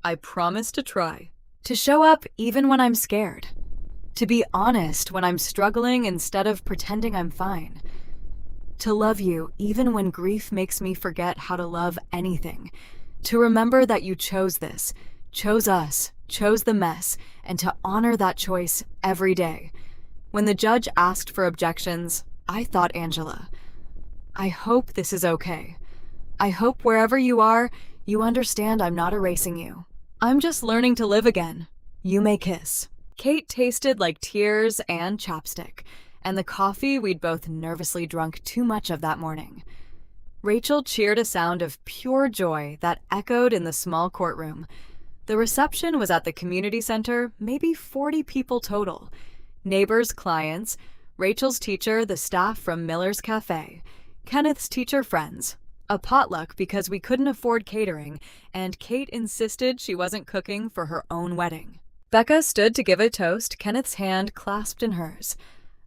I promise to try. To show up even when I'm scared. To be honest when I'm struggling instead of pretending I'm fine. To love you even when grief makes me forget how to love anything. To remember that you chose this, chose us, chose the mess, and to honor that choice every day. When the judge asked for objections, I thought Angela. I hope this is okay. I hope wherever you are, you understand I'm not erasing you. I'm just learning to live again. You may kiss. Kate tasted like tears and chapstick, and the coffee we'd both nervously drunk too much of that morning. Rachel cheered a sound of pure joy that echoed in the small courtroom. The reception was at the community center, maybe 40 people total. Neighbors, clients, Rachel's teacher, the staff from Miller's Cafe, Kenneth's teacher friends. A potluck because we couldn't afford catering, and Kate insisted she wasn't cooking for her own wedding. Becca stood to give a toast, Kenneth's hand clasped in hers.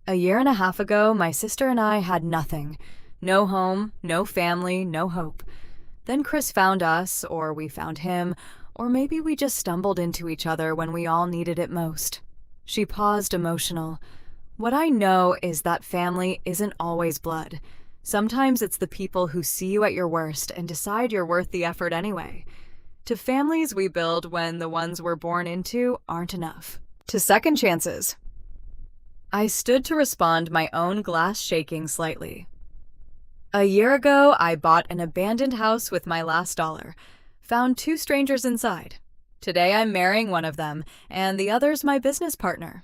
A year and a half ago, my sister and I had nothing. No home, no family, no hope. Then Chris found us, or we found him, or maybe we just stumbled into each other when we all needed it most. She paused, emotional. What I know is that family isn't always blood. Sometimes it's the people who see you at your worst and decide you're worth the effort anyway. To families we build when the ones we're born into aren't enough. To second chances. I stood to respond, my own glass shaking slightly. A year ago, I bought an abandoned house with my last dollar. Found 2 strangers inside. Today I'm marrying one of them, and the other's my business partner.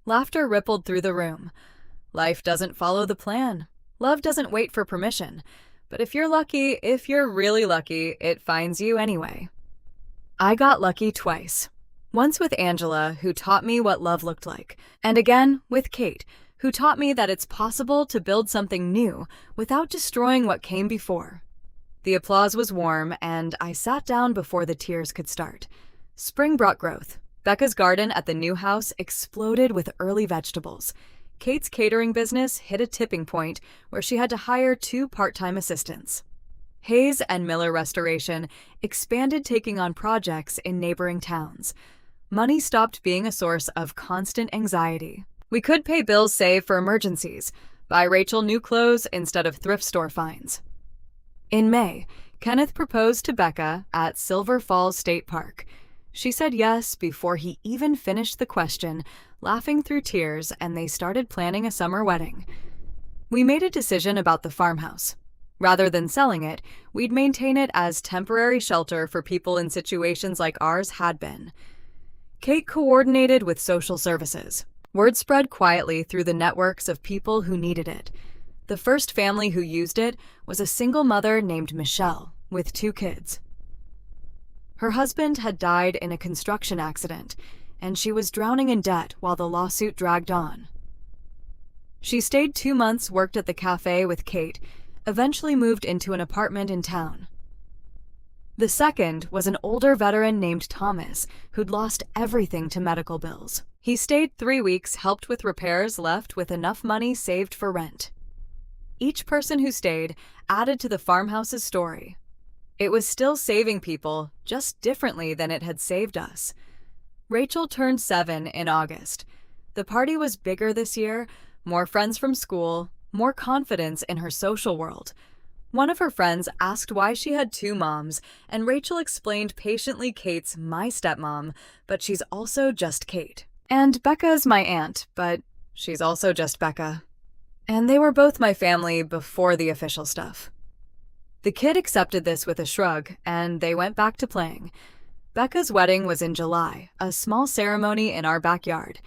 Laughter rippled through the room. Life doesn't follow the plan. Love doesn't wait for permission, but if you're lucky, if you're really lucky, it finds you anyway. I got lucky twice. Once with Angela, who taught me what love looked like, and again with Kate, who taught me that it's possible to build something new without destroying what came before. The applause was warm, and I sat down before the tears could start. Spring brought growth. Becca's garden at the new house exploded with early vegetables. Kate's catering business hit a tipping point where she had to hire 2 part-time assistants. Hayes and Miller Restoration expanded, taking on projects in neighboring towns. Money stopped being a source of constant anxiety. We could pay bills, save for emergencies, buy Rachel new clothes instead of thrift store finds. In May, Kenneth proposed to Becca at Silver Falls State Park. She said yes before he even finished the question, laughing through tears, and they started planning a summer wedding. We made a decision about the farmhouse. Rather than selling it, we'd maintain it as temporary shelter for people in situations like ours had been. Kate coordinated with social services. Word spread quietly through the networks of people who needed it. The first family who used it was a single mother named Michelle, with 2 kids. Her husband had died in a construction accident, and she was drowning in debt while the lawsuit dragged on. She stayed 2 months, worked at the cafe with Kate, eventually moved into an apartment in town. The second was an older veteran named Thomas, who'd lost everything to medical bills. He stayed 3 weeks, helped with repairs, left with enough money saved for rent. Each person who stayed added to the farmhouse's story. It was still saving people, just differently than it had saved us. Rachel turned 7 in August. The party was bigger this year, more friends from school, more confidence in her social world. One of her friends asked why she had 2 moms, and Rachel explained patiently Kate's my stepmom, but she's also just Kate. And Becca's my aunt, but she's also just Becca. And they were both my family before the official stuff. The kid accepted this with a shrug, and they went back to playing. Becca's wedding was in July, a small ceremony in our backyard.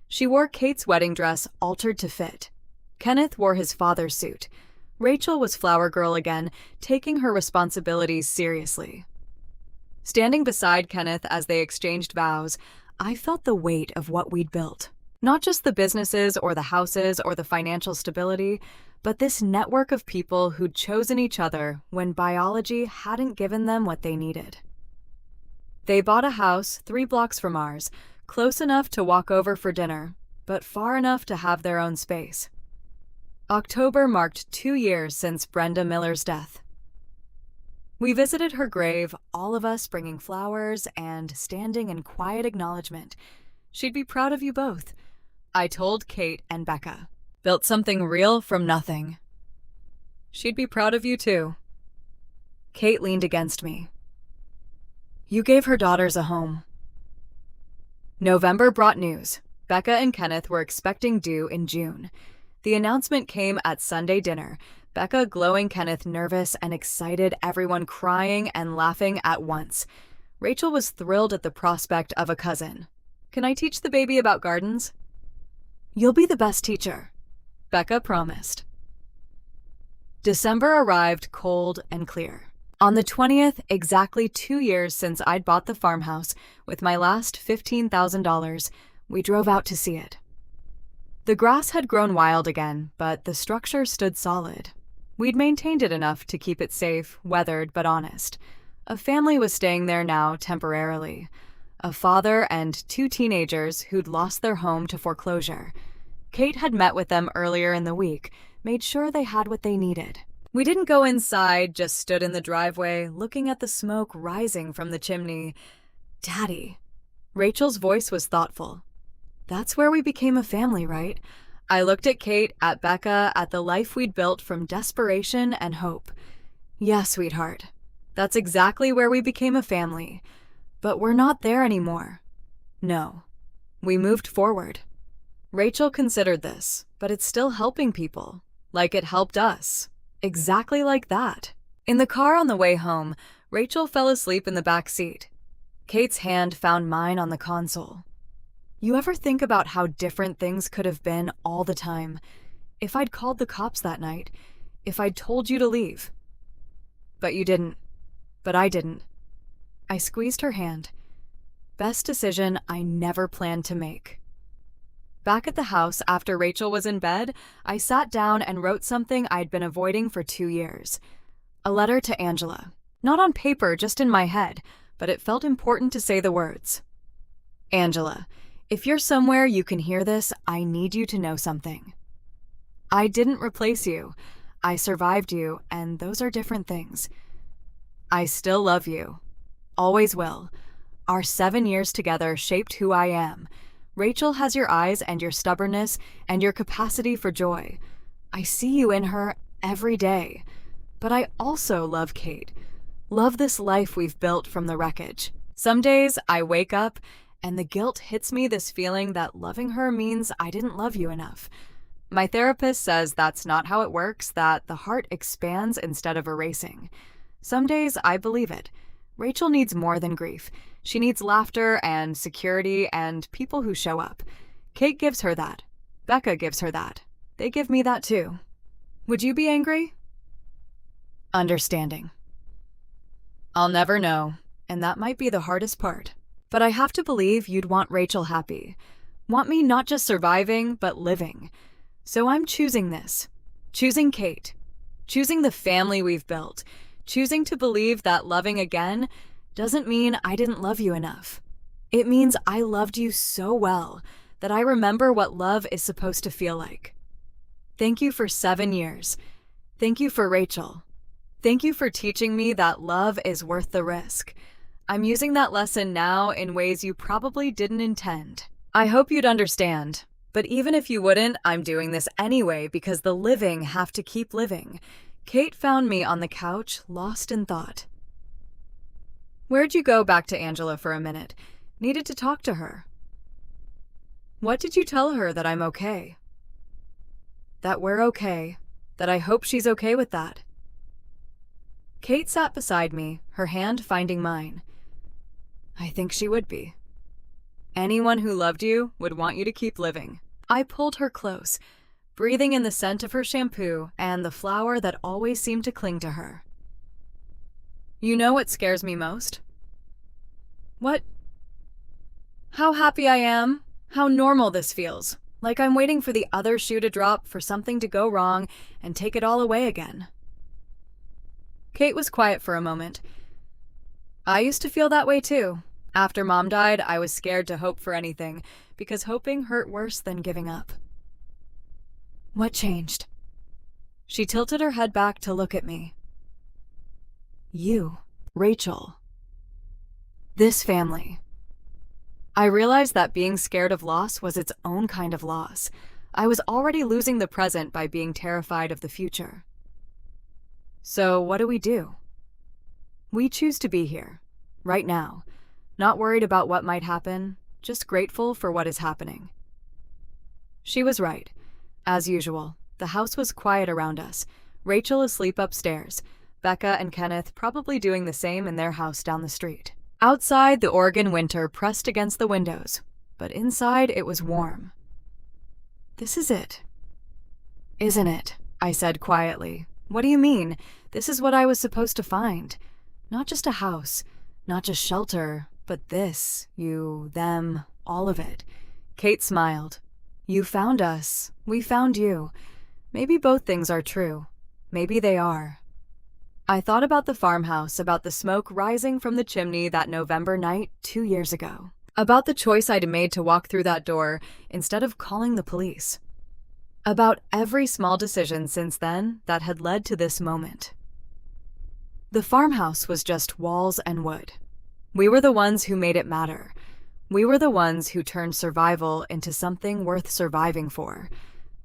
She wore Kate's wedding dress altered to fit. Kenneth wore his father's suit. Rachel was flower girl again, taking her responsibilities seriously. Standing beside Kenneth as they exchanged vows, I felt the weight of what we'd built. Not just the businesses or the houses or the financial stability, but this network of people who'd chosen each other when biology hadn't given them what they needed. They bought a house 3 blocks from ours, close enough to walk over for dinner, but far enough to have their own space. October marked 2 years since Brenda Miller's death. We visited her grave, all of us bringing flowers and standing in quiet acknowledgement. She'd be proud of you both. I told Kate and Becca. Built something real from nothing. She'd be proud of you too. Kate leaned against me. You gave her daughters a home. November brought news. Becca and Kenneth were expecting due in June. The announcement came at Sunday dinner. Becca glowing, Kenneth nervous and excited, everyone crying and laughing at once. Rachel was thrilled at the prospect of a cousin. Can I teach the baby about gardens? You'll be the best teacher, Becca promised. December arrived cold and clear. On the 20th, exactly 2 years since I'd bought the farmhouse, with my last $15,000, we drove out to see it. The grass had grown wild again, but the structure stood solid. We'd maintained it enough to keep it safe, weathered, but honest. A family was staying there now temporarily. A father and 2 teenagers who'd lost their home to foreclosure. Kate had met with them earlier in the week, made sure they had what they needed. We didn't go inside, just stood in the driveway, looking at the smoke rising from the chimney. Daddy. Rachel's voice was thoughtful. That's where we became a family, right? I looked at Kate, at Becca, at the life we'd built from desperation and hope. Yeah, sweetheart. That's exactly where we became a family. But we're not there anymore. No. We moved forward. Rachel considered this, but it's still helping people. Like it helped us. Exactly like that. In the car on the way home, Rachel fell asleep in the back seat. Kate's hand found mine on the console. You ever think about how different things could have been all the time? If I'd called the cops that night, if I'd told you to leave. But you didn't. But I didn't. I squeezed her hand. Best decision I never planned to make. Back at the house after Rachel was in bed, I sat down and wrote something I'd been avoiding for 2 years. A letter to Angela. Not on paper, just in my head, but it felt important to say the words. Angela, if you're somewhere you can hear this, I need you to know something. I didn't replace you. I survived you, and those are different things. I still love you. Always will. Our 7 years together shaped who I am. Rachel has your eyes and your stubbornness and your capacity for joy. I see you in her every day. But I also love Kate. Love this life we've built from the wreckage. Some days I wake up and the guilt hits me, this feeling that loving her means I didn't love you enough. My therapist says that's not how it works, that the heart expands instead of erasing. Some days I believe it. Rachel needs more than grief. She needs laughter and security and people who show up. Kate gives her that. Becca gives her that. They give me that too. Would you be angry? Understanding. I'll never know, and that might be the hardest part. But I have to believe you'd want Rachel happy. Want me not just surviving, but living. So I'm choosing this. Choosing Kate. Choosing the family we've built. Choosing to believe that loving again doesn't mean I didn't love you enough. It means I loved you so well that I remember what love is supposed to feel like. Thank you for 7 years. Thank you for Rachel. Thank you for teaching me that love is worth the risk. I'm using that lesson now in ways you probably didn't intend. I hope you'd understand. But even if you wouldn't, I'm doing this anyway because the living have to keep living. Kate found me on the couch, lost in thought. Where'd you go? Back to Angela for a minute. Needed to talk to her. What did you tell her? That I'm okay. That we're okay. That I hope she's okay with that. Kate sat beside me, her hand finding mine. I think she would be. Anyone who loved you would want you to keep living. I pulled her close, breathing in the scent of her shampoo and the flower that always seemed to cling to her. You know what scares me most? What? How happy I am, how normal this feels, like I'm waiting for the other shoe to drop, for something to go wrong and take it all away again. Kate was quiet for a moment. I used to feel that way too. After Mom died, I was scared to hope for anything, because hoping hurt worse than giving up. What changed? She tilted her head back to look at me. You, Rachel. This family. I realized that being scared of loss was its own kind of loss. I was already losing the present by being terrified of the future. So what do? We choose to be here, right now, not worried about what might happen, just grateful for what is happening. She was right. As usual, the house was quiet around us, Rachel asleep upstairs, Becca and Kenneth probably doing the same in their house down the street. Outside, the Oregon winter pressed against the windows, but inside it was warm. This is it. Isn't it? I said quietly. What do you mean? This is what I was supposed to find. Not just a house, not just shelter, but this, you, them, all of it. Kate smiled. You found us. We found you. Maybe both things are true. Maybe they are. I thought about the farmhouse, about the smoke rising from the chimney that November night 2 years ago. About the choice I'd made to walk through that door instead of calling the police. About every small decision since then that had led to this moment. The farmhouse was just walls and wood. We were the ones who made it matter. We were the ones who turned survival into something worth surviving for.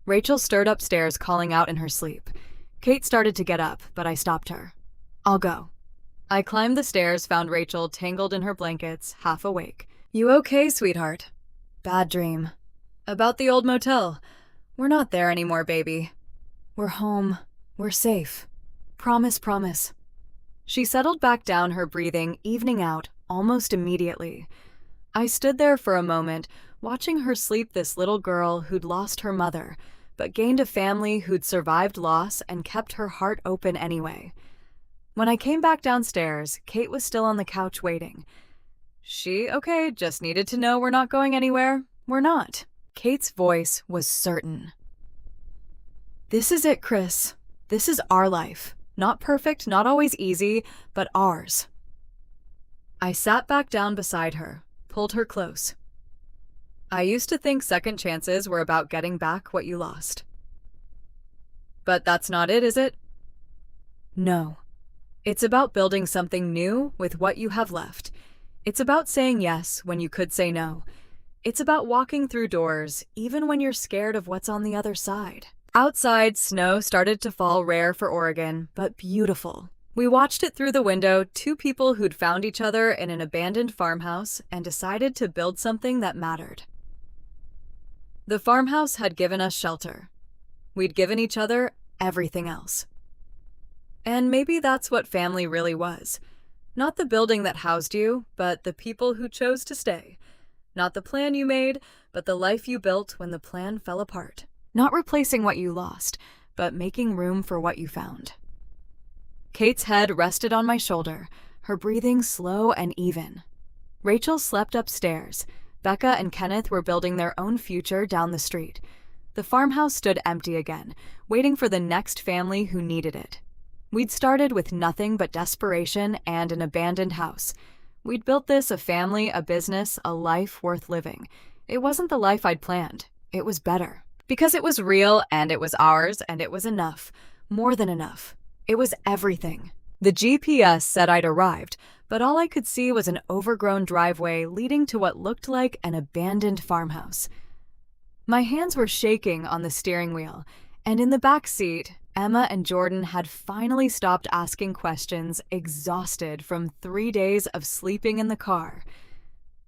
Rachel stirred upstairs, calling out in her sleep. Kate started to get up, but I stopped her. I'll go. I climbed the stairs, found Rachel tangled in her blankets, half awake. You okay, sweetheart? Bad dream. About the old motel. We're not there anymore, baby. We're home. We're safe. Promise, promise. She settled back down, her breathing evening out almost immediately. I stood there for a moment, watching her sleep, this little girl who'd lost her mother, but gained a family who'd survived loss and kept her heart open anyway. When I came back downstairs, Kate was still on the couch waiting. She, okay, just needed to know we're not going anywhere. We're not. Kate's voice was certain. This is it, Chris. This is our life. Not perfect, not always easy, but ours. I sat back down beside her, pulled her close. I used to think second chances were about getting back what you lost. But that's not it, is it? No. It's about building something new with what you have left. It's about saying yes when you could say no. It's about walking through doors, even when you're scared of what's on the other side. Outside, snow started to fall, rare for Oregon, but beautiful. We watched it through the window, two people who'd found each other in an abandoned farmhouse and decided to build something that mattered. The farmhouse had given us shelter. We'd given each other everything else. And maybe that's what family really was. Not the building that housed you, but the people who chose to stay. Not the plan you made, but the life you built when the plan fell apart. Not replacing what you lost, but making room for what you found. Kate's head rested on my shoulder, her breathing slow and even. Rachel slept upstairs. Becca and Kenneth were building their own future down the street. The farmhouse stood empty again, waiting for the next family who needed it. We'd started with nothing but desperation and an abandoned house. We'd built this, a family, a business, a life worth living. It wasn't the life I'd planned. It was better. Because it was real, and it was ours, and it was enough. More than enough. It was everything. The GPS said I'd arrived, but all I could see was an overgrown driveway leading to what looked like an abandoned farmhouse. My hands were shaking on the steering wheel, and in the back seat, Emma and Jordan had finally stopped asking questions, exhausted from 3 days of sleeping in the car.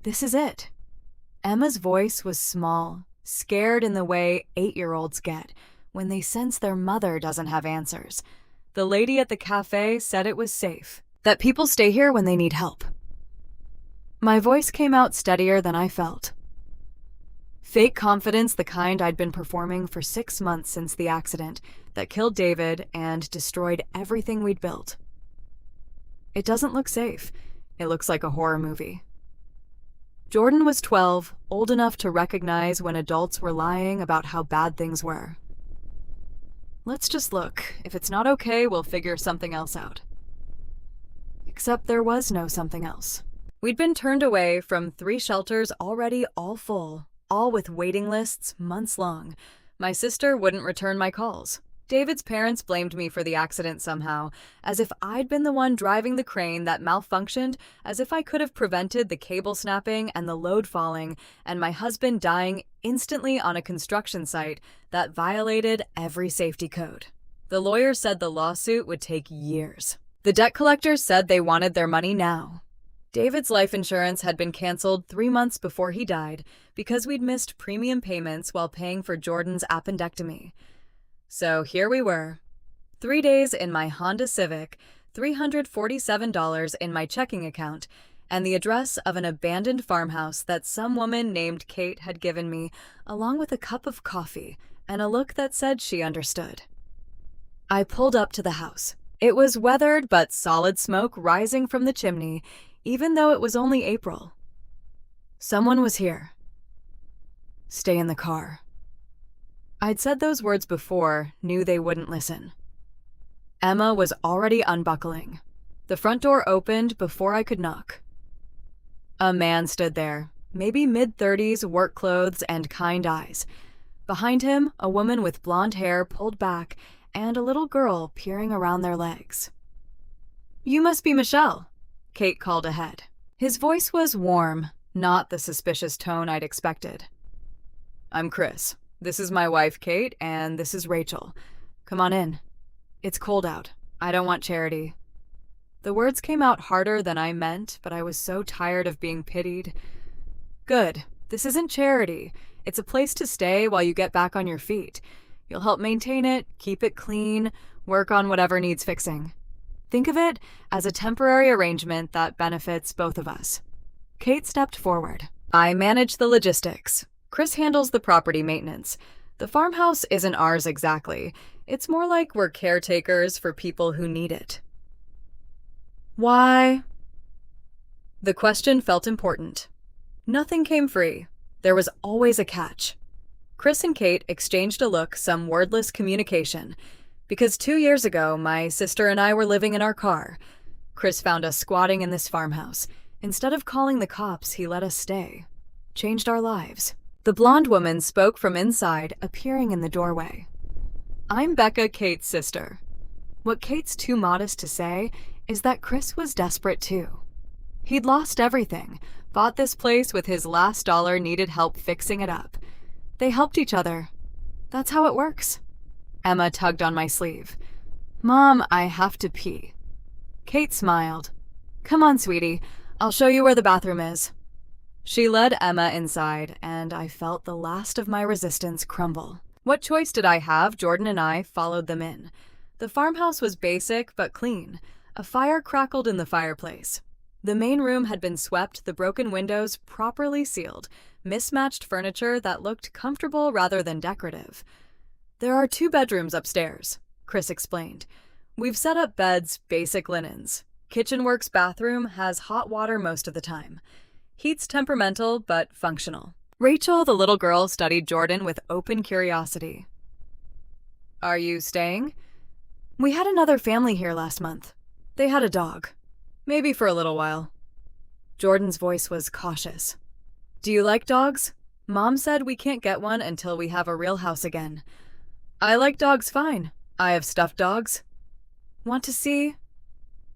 This is it. Emma's voice was small, scared in the way 8-year-olds get when they sense their mother doesn't have answers. The lady at the cafe said it was safe, that people stay here when they need help. My voice came out steadier than I felt. Fake confidence, the kind I'd been performing for 6 months since the accident that killed David and destroyed everything we'd built. It doesn't look safe. It looks like a horror movie. Jordan was 12, old enough to recognize when adults were lying about how bad things were. Let's just look. If it's not okay, we'll figure something else out. Except there was no something else. We'd been turned away from 3 shelters already all full, all with waiting lists months long. My sister wouldn't return my calls. David's parents blamed me for the accident somehow, as if I'd been the one driving the crane that malfunctioned, as if I could have prevented the cable snapping and the load falling, and my husband dying instantly on a construction site that violated every safety code. The lawyer said the lawsuit would take years. The debt collectors said they wanted their money now. David's life insurance had been canceled 3 months before he died because we'd missed premium payments while paying for Jordan's appendectomy. So here we were, 3 days in my Honda Civic, $347 in my checking account, and the address of an abandoned farmhouse that some woman named Kate had given me, along with a cup of coffee and a look that said she understood. I pulled up to the house. It was weathered but solid smoke rising from the chimney, even though it was only April. Someone was here. Stay in the car. I'd said those words before, knew they wouldn't listen. Emma was already unbuckling. The front door opened before I could knock. A man stood there, maybe mid-30s, work clothes, and kind eyes. Behind him, a woman with blonde hair pulled back and a little girl peering around their legs. "You must be Michelle," Kate called ahead. His voice was warm, not the suspicious tone I'd expected. "I'm Chris. This is my wife, Kate, and this is Rachel. Come on in. It's cold out. I don't want charity." The words came out harder than I meant, but I was so tired of being pitied. "Good. This isn't charity. It's a place to stay while you get back on your feet. You'll help maintain it, keep it clean, work on whatever needs fixing. Think of it as a temporary arrangement that benefits both of us." Kate stepped forward. "I manage the logistics. Chris handles the property maintenance. The farmhouse isn't ours exactly. It's more like we're caretakers for people who need it." "Why?" The question felt important. Nothing came free. There was always a catch. Chris and Kate exchanged a look, some wordless communication. Because 2 years ago, my sister and I were living in our car. Chris found us squatting in this farmhouse. Instead of calling the cops, he let us stay. Changed our lives. The blonde woman spoke from inside, appearing in the doorway. "I'm Becca, Kate's sister." What Kate's too modest to say is that Chris was desperate too. He'd lost everything, bought this place with his last dollar, needed help fixing it up. They helped each other. That's how it works. Emma tugged on my sleeve. "Mom, I have to pee." Kate smiled. "Come on, sweetie. I'll show you where the bathroom is." She led Emma inside, and I felt the last of my resistance crumble. What choice did I have? Jordan and I followed them in. The farmhouse was basic but clean. A fire crackled in the fireplace. The main room had been swept, the broken windows properly sealed, mismatched furniture that looked comfortable rather than decorative. "There are 2 bedrooms upstairs," Chris explained. "We've set up beds, basic linens. Kitchenworks bathroom has hot water most of the time. Heat's temperamental, but functional." Rachel, the little girl, studied Jordan with open curiosity. "Are you staying?" "We had another family here last month. They had a dog. Maybe for a little while." Jordan's voice was cautious. "Do you like dogs?" Mom said we can't get one until we have a real house again. I like dogs fine. I have stuffed dogs. Want to see?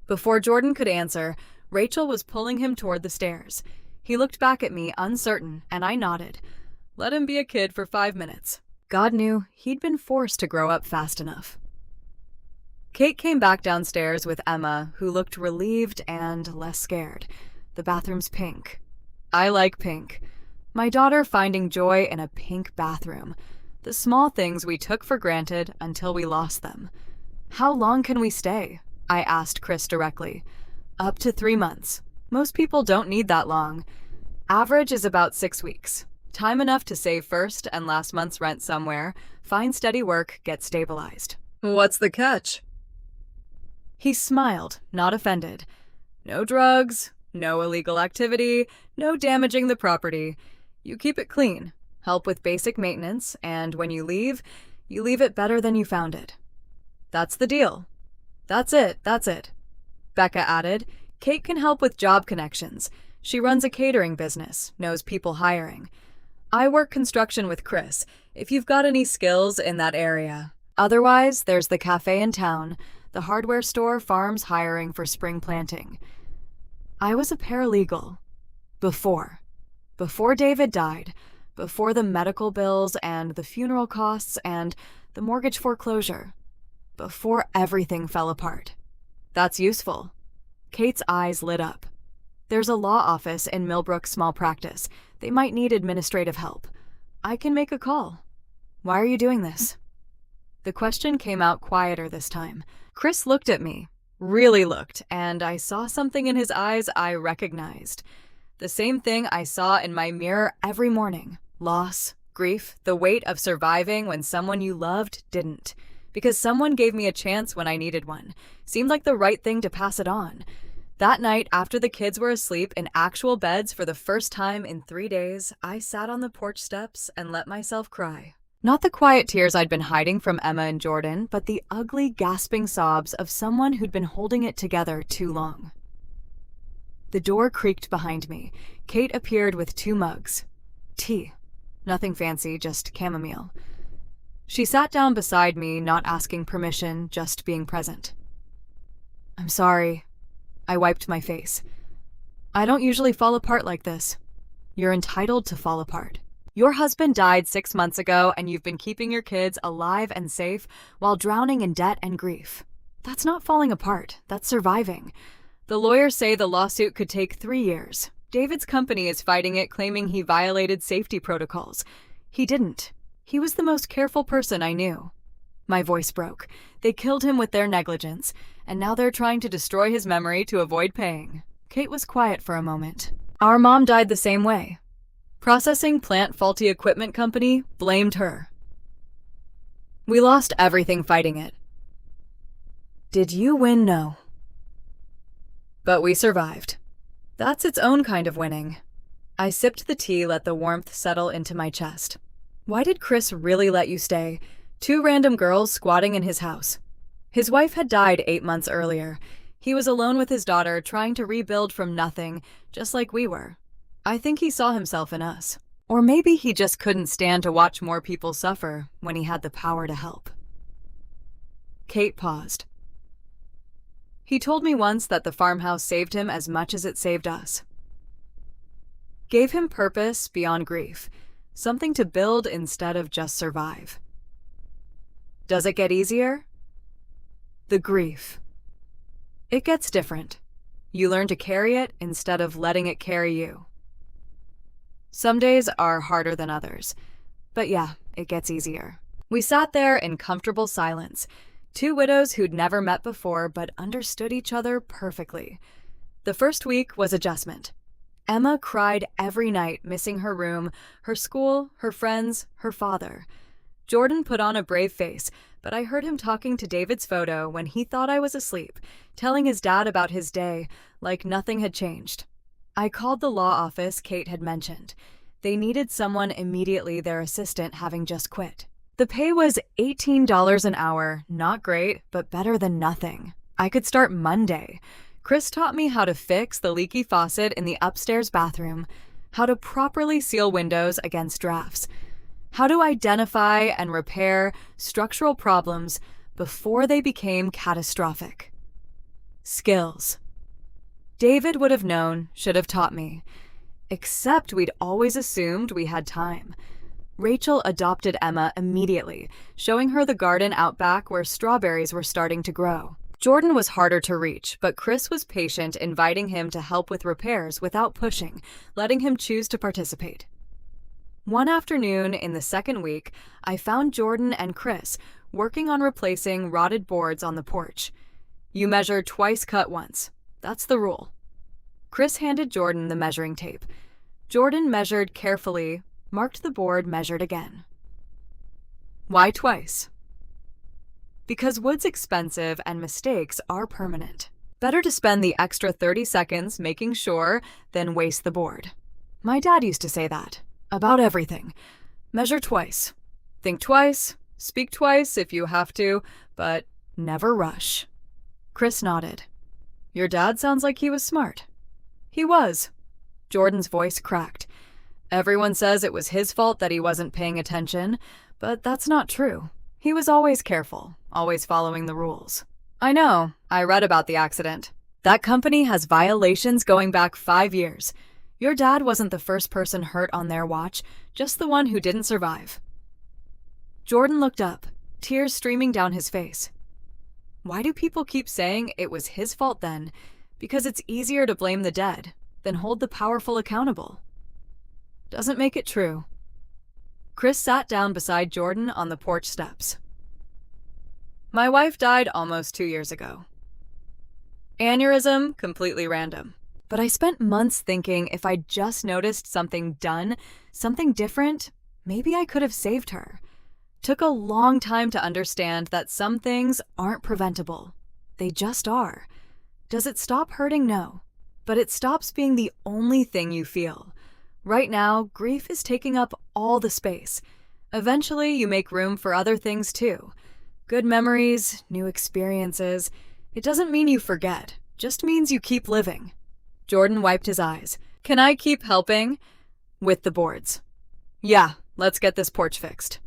Before Jordan could answer, Rachel was pulling him toward the stairs. He looked back at me, uncertain, and I nodded. Let him be a kid for 5 minutes. God knew he'd been forced to grow up fast enough. Kate came back downstairs with Emma, who looked relieved and less scared. The bathroom's pink. I like pink. My daughter finding joy in a pink bathroom. The small things we took for granted until we lost them. How long can we stay? I asked Chris directly. Up to 3 months. Most people don't need that long. Average is about 6 weeks. Time enough to save first and last month's rent somewhere, find steady work, get stabilized. What's the catch? He smiled, not offended. No drugs, no illegal activity, no damaging the property. You keep it clean, help with basic maintenance, and when you leave it better than you found it. That's the deal. That's it. Becca added. Kate can help with job connections. She runs a catering business, knows people hiring. I work construction with Chris, if you've got any skills in that area. Otherwise, there's the cafe in town, the hardware store Farm's hiring for spring planting. I was a paralegal. Before David died, before the medical bills and the funeral costs and the mortgage foreclosure, before everything fell apart. That's useful. Kate's eyes lit up. There's a law office in Millbrook Small Practice. They might need administrative help. I can make a call. Why are you doing this? The question came out quieter this time. Chris looked at me, really looked, and I saw something in his eyes I recognized. The same thing I saw in my mirror every morning. Loss, grief, the weight of surviving when someone you loved didn't. Because someone gave me a chance when I needed one. Seemed like the right thing to pass it on. That night, after the kids were asleep in actual beds for the first time in 3 days, I sat on the porch steps and let myself cry. Not the quiet tears I'd been hiding from Emma and Jordan, but the ugly, gasping sobs of someone who'd been holding it together too long. The door creaked behind me. Kate appeared with 2 mugs. Tea. Nothing fancy, just chamomile. She sat down beside me, not asking permission, just being present. I'm sorry. I wiped my face. I don't usually fall apart like this. You're entitled to fall apart. Your husband died 6 months ago, and you've been keeping your kids alive and safe while drowning in debt and grief. That's not falling apart. That's surviving. The lawyers say the lawsuit could take 3 years. David's company is fighting it, claiming he violated safety protocols. He didn't. He was the most careful person I knew. My voice broke. They killed him with their negligence, and now they're trying to destroy his memory to avoid paying. Kate was quiet for a moment. Our mom died the same way. Processing plant faulty equipment company blamed her. We lost everything fighting it. Did you win? No. But we survived. That's its own kind of winning. I sipped the tea, let the warmth settle into my chest. Why did Chris really let you stay? 2 random girls squatting in his house. His wife had died 8 months earlier. He was alone with his daughter, trying to rebuild from nothing, just like we were. I think he saw himself in us. Or maybe he just couldn't stand to watch more people suffer when he had the power to help. Kate paused. He told me once that the farmhouse saved him as much as it saved us. Gave him purpose beyond grief, something to build instead of just survive. Does it get easier? The grief. It gets different. You learn to carry it instead of letting it carry you. Some days are harder than others, but yeah, it gets easier. We sat there in comfortable silence, 2 widows who'd never met before but understood each other perfectly. The first week was adjustment. Emma cried every night, missing her room, her school, her friends, her father. Jordan put on a brave face, but I heard him talking to David's photo when he thought I was asleep, telling his dad about his day, like nothing had changed. I called the law office Kate had mentioned. They needed someone immediately, their assistant having just quit. The pay was $18 an hour, not great, but better than nothing. I could start Monday. Chris taught me how to fix the leaky faucet in the upstairs bathroom. how to properly seal windows against drafts, how to identify and repair structural problems before they became catastrophic. Skills. David would have known, should have taught me. Except we'd always assumed we had time. Rachel adopted Emma immediately, showing her the garden out back where strawberries were starting to grow. Jordan was harder to reach, but Chris was patient, inviting him to help with repairs without pushing, letting him choose to participate. One afternoon in the second week, I found Jordan and Chris working on replacing rotted boards on the porch. You measure twice, cut once. That's the rule. Chris handed Jordan the measuring tape. Jordan measured carefully, marked the board, measured again. Why twice? Because wood's expensive and mistakes are permanent. Better to spend the extra 30 seconds making sure than waste the board. My dad used to say that. About everything. Measure twice. Think twice. Speak twice if you have to, but never rush. Chris nodded. Your dad sounds like he was smart. He was. Jordan's voice cracked. Everyone says it was his fault that he wasn't paying attention, but that's not true. He was always careful, always following the rules. I know. I read about the accident. That company has violations going back 5 years. Your dad wasn't the first person hurt on their watch, just the one who didn't survive. Jordan looked up, tears streaming down his face. Why do people keep saying it was his fault then? Because it's easier to blame the dead than hold the powerful accountable. Doesn't make it true. Chris sat down beside Jordan on the porch steps. My wife died almost 2 years ago. Aneurysm, completely random. But I spent months thinking if I'd just noticed something done, something different, maybe I could have saved her. Took a long time to understand that some things aren't preventable. They just are. Does it stop hurting? No. But it stops being the only thing you feel. Right now, grief is taking up all the space. Eventually, you make room for other things too. Good memories, new experiences. It doesn't mean you forget, just means you keep living. Jordan wiped his eyes. Can I keep helping? With the boards. Yeah, let's get this porch fixed.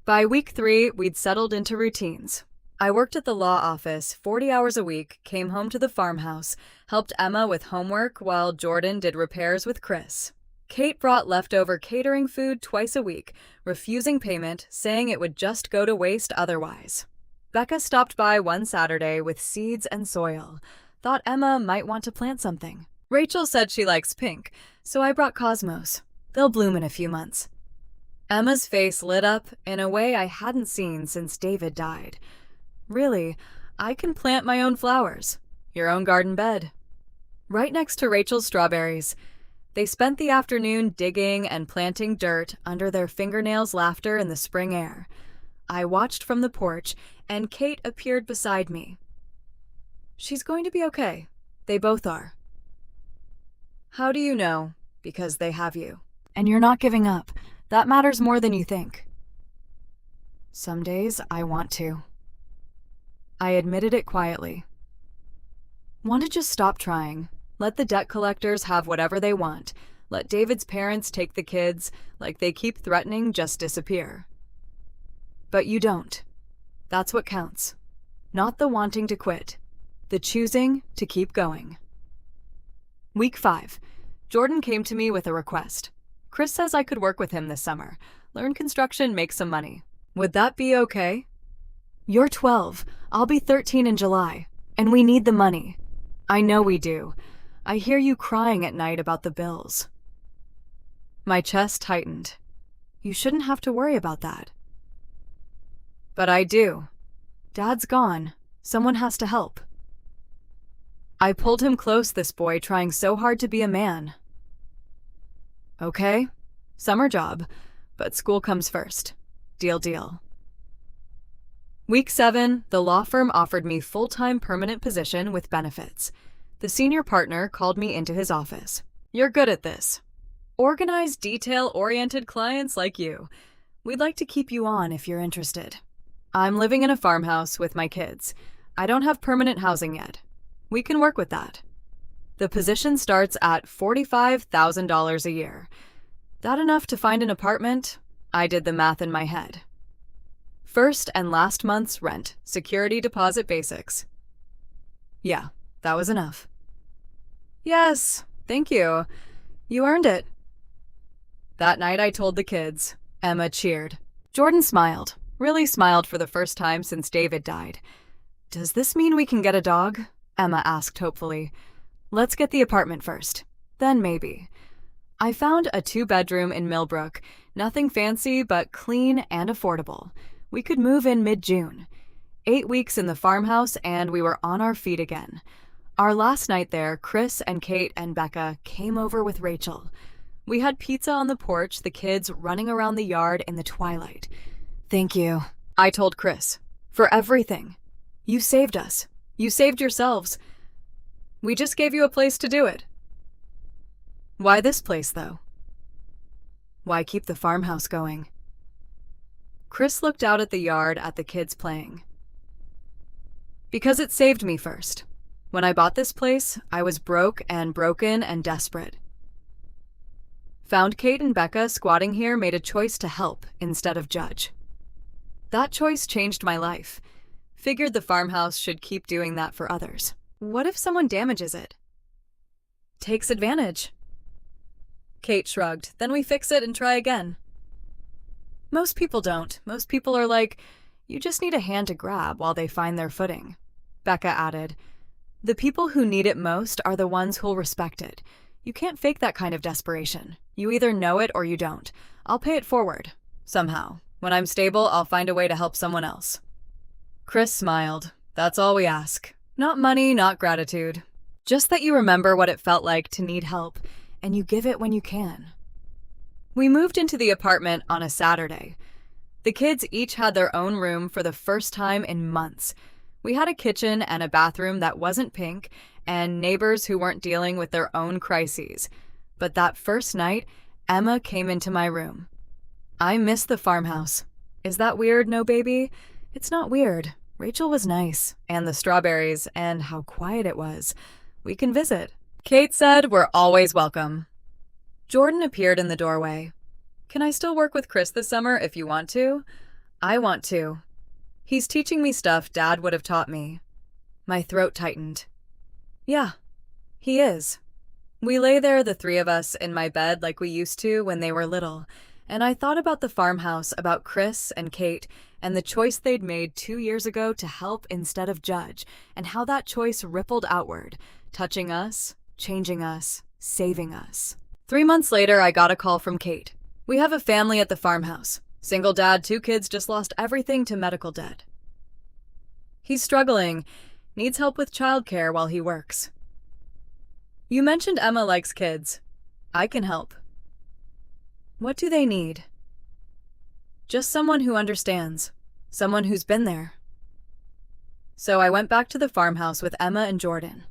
By week 3, we'd settled into routines. I worked at the law office 40 hours a week, came home to the farmhouse, helped Emma with homework while Jordan did repairs with Chris. Kate brought leftover catering food twice a week, refusing payment, saying it would just go to waste otherwise. Becca stopped by one Saturday with seeds and soil. Thought Emma might want to plant something. Rachel said she likes pink, so I brought cosmos. They'll bloom in a few months. Emma's face lit up in a way I hadn't seen since David died. Really, I can plant my own flowers. Your own garden bed. Right next to Rachel's strawberries. They spent the afternoon digging and planting dirt under their fingernails' laughter in the spring air. I watched from the porch, and Kate appeared beside me. She's going to be okay. They both are. How do you know? Because they have you. And you're not giving up. That matters more than you think. Some days I want to. I admitted it quietly. Want to just stop trying. Let the debt collectors have whatever they want. Let David's parents take the kids, like they keep threatening, just disappear. But you don't. That's what counts. Not the wanting to quit. The choosing to keep going. Week 5. Jordan came to me with a request. Chris says I could work with him this summer. Learn construction, make some money. Would that be okay? You're 12. I'll be 13 in July. And we need the money. I know we do. I hear you crying at night about the bills. My chest tightened. You shouldn't have to worry about that. But I do. Dad's gone. Someone has to help. I pulled him close, this boy trying so hard to be a man. Okay, summer job, but school comes first. Deal. Week 7, the law firm offered me full-time permanent position with benefits. The senior partner called me into his office. You're good at this. Organized, detail-oriented clients like you. We'd like to keep you on if you're interested. I'm living in a farmhouse with my kids. I don't have permanent housing yet. We can work with that. The position starts at $45,000 a year. That enough to find an apartment? I did the math in my head. First and last month's rent, security deposit basics. Yeah, that was enough. Yes, thank you. You earned it. That night I told the kids. Emma cheered. Jordan smiled, really smiled for the first time since David died. Does this mean we can get a dog? Emma asked hopefully. Let's get the apartment first. Then maybe. I found a 2-bedroom in Millbrook. Nothing fancy, but clean and affordable. We could move in mid-June. 8 weeks in the farmhouse and we were on our feet again. Our last night there, Chris and Kate and Becca came over with Rachel. We had pizza on the porch, the kids running around the yard in the twilight. Thank you, I told Chris, for everything. You saved us. You saved yourselves. We just gave you a place to do it. Why this place, though? Why keep the farmhouse going? Chris looked out at the yard at the kids playing. Because it saved me first. When I bought this place, I was broke and broken and desperate. Found Kate and Becca squatting here, made a choice to help instead of judge. That choice changed my life. Figured the farmhouse should keep doing that for others. What if someone damages it? Takes advantage. Kate shrugged. Then we fix it and try again. Most people don't. Most people are like, you just need a hand to grab while they find their footing. Becca added, the people who need it most are the ones who'll respect it. You can't fake that kind of desperation. You either know it or you don't. I'll pay it forward. Somehow. When I'm stable, I'll find a way to help someone else. Chris smiled. That's all we ask. Not money, not gratitude. Just that you remember what it felt like to need help, and you give it when you can. We moved into the apartment on a Saturday. The kids each had their own room for the first time in months. We had a kitchen and a bathroom that wasn't pink, and neighbors who weren't dealing with their own crises. But that first night, Emma came into my room. I miss the farmhouse. Is that weird, no baby? It's not weird. Rachel was nice, and the strawberries, and how quiet it was. We can visit. Kate said we're always welcome. Jordan appeared in the doorway. Can I still work with Chris this summer if you want to? I want to. He's teaching me stuff Dad would have taught me. My throat tightened. Yeah, he is. We lay there, the three of us, in my bed like we used to when they were little, and I thought about the farmhouse, about Chris and Kate, and the choice they'd made 2 years ago to help instead of judge, and how that choice rippled outward, touching us, changing us, saving us. 3 months later, I got a call from Kate. We have a family at the farmhouse. Single dad, 2 kids, just lost everything to medical debt. He's struggling, needs help with childcare while he works. You mentioned Emma likes kids. I can help. What do they need? Just someone who understands. Someone who's been there. So I went back to the farmhouse with Emma and Jordan.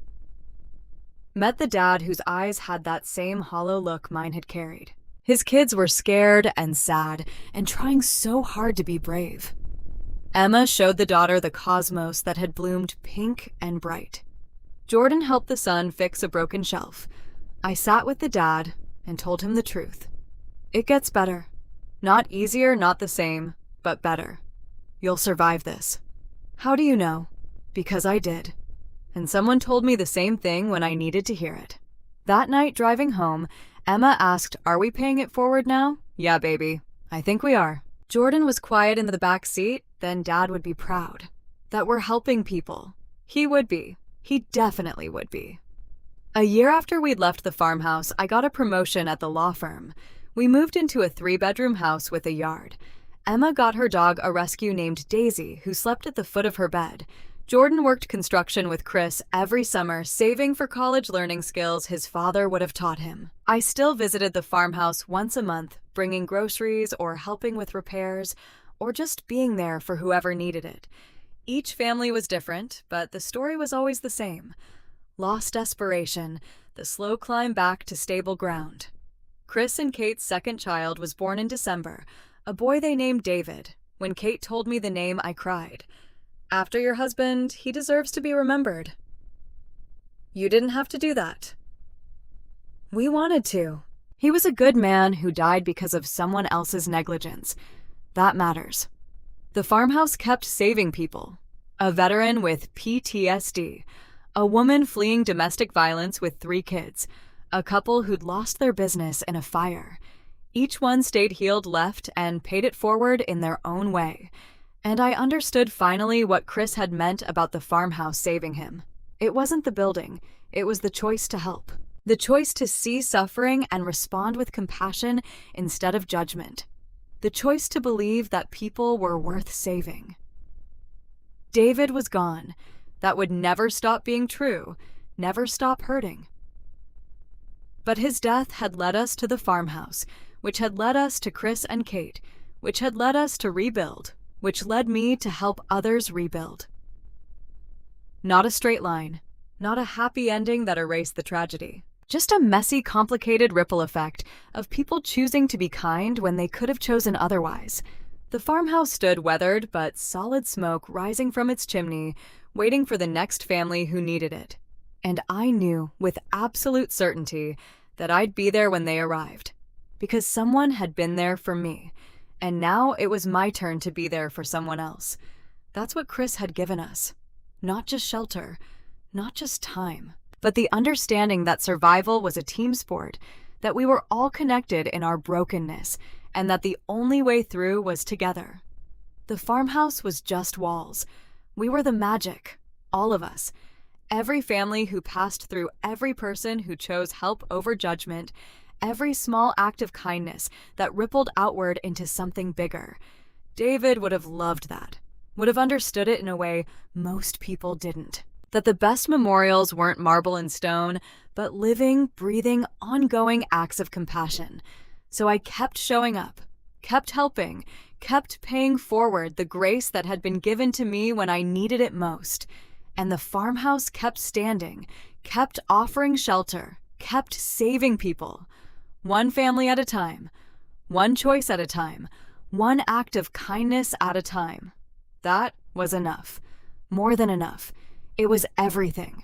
Met the dad whose eyes had that same hollow look mine had carried. His kids were scared and sad and trying so hard to be brave. Emma showed the daughter the cosmos that had bloomed pink and bright. Jordan helped the son fix a broken shelf. I sat with the dad and told him the truth. It gets better. Not easier, not the same, but better. You'll survive this. How do you know? Because I did. And someone told me the same thing when I needed to hear it. That night driving home, Emma asked, are we paying it forward now? Yeah, baby. I think we are. Jordan was quiet in the back seat, then Dad would be proud. That we're helping people. He would be. He definitely would be. A year after we'd left the farmhouse, I got a promotion at the law firm. We moved into a 3-bedroom house with a yard. Emma got her dog a rescue named Daisy, who slept at the foot of her bed. Jordan worked construction with Chris every summer, saving for college learning skills his father would have taught him. I still visited the farmhouse once a month, bringing groceries or helping with repairs, or just being there for whoever needed it. Each family was different, but the story was always the same. Lost desperation, the slow climb back to stable ground. Chris and Kate's second child was born in December, a boy they named David. When Kate told me the name, I cried. After your husband, he deserves to be remembered. You didn't have to do that. We wanted to. He was a good man who died because of someone else's negligence. That matters. The farmhouse kept saving people. A veteran with PTSD, a woman fleeing domestic violence with 3 kids, a couple who'd lost their business in a fire. Each one stayed healed left and paid it forward in their own way. And I understood finally what Chris had meant about the farmhouse saving him. It wasn't the building, it was the choice to help. The choice to see suffering and respond with compassion instead of judgment. The choice to believe that people were worth saving. David was gone. That would never stop being true, never stop hurting. But his death had led us to the farmhouse, which had led us to Chris and Kate, which had led us to rebuild, which led me to help others rebuild. Not a straight line, not a happy ending that erased the tragedy. Just a messy, complicated ripple effect of people choosing to be kind when they could have chosen otherwise. The farmhouse stood weathered but solid smoke rising from its chimney, waiting for the next family who needed it. And I knew with absolute certainty that I'd be there when they arrived, because someone had been there for me, and now it was my turn to be there for someone else. That's what Chris had given us. Not just shelter, not just time, but the understanding that survival was a team sport, that we were all connected in our brokenness, and that the only way through was together. The farmhouse was just walls. We were the magic, all of us. Every family who passed through, every person who chose help over judgment, every small act of kindness that rippled outward into something bigger. David would have loved that, would have understood it in a way most people didn't. That the best memorials weren't marble and stone, but living, breathing, ongoing acts of compassion. So I kept showing up, kept helping, kept paying forward the grace that had been given to me when I needed it most. And the farmhouse kept standing, kept offering shelter, kept saving people. One family at a time, one choice at a time, one act of kindness at a time. That was enough. More than enough. It was everything.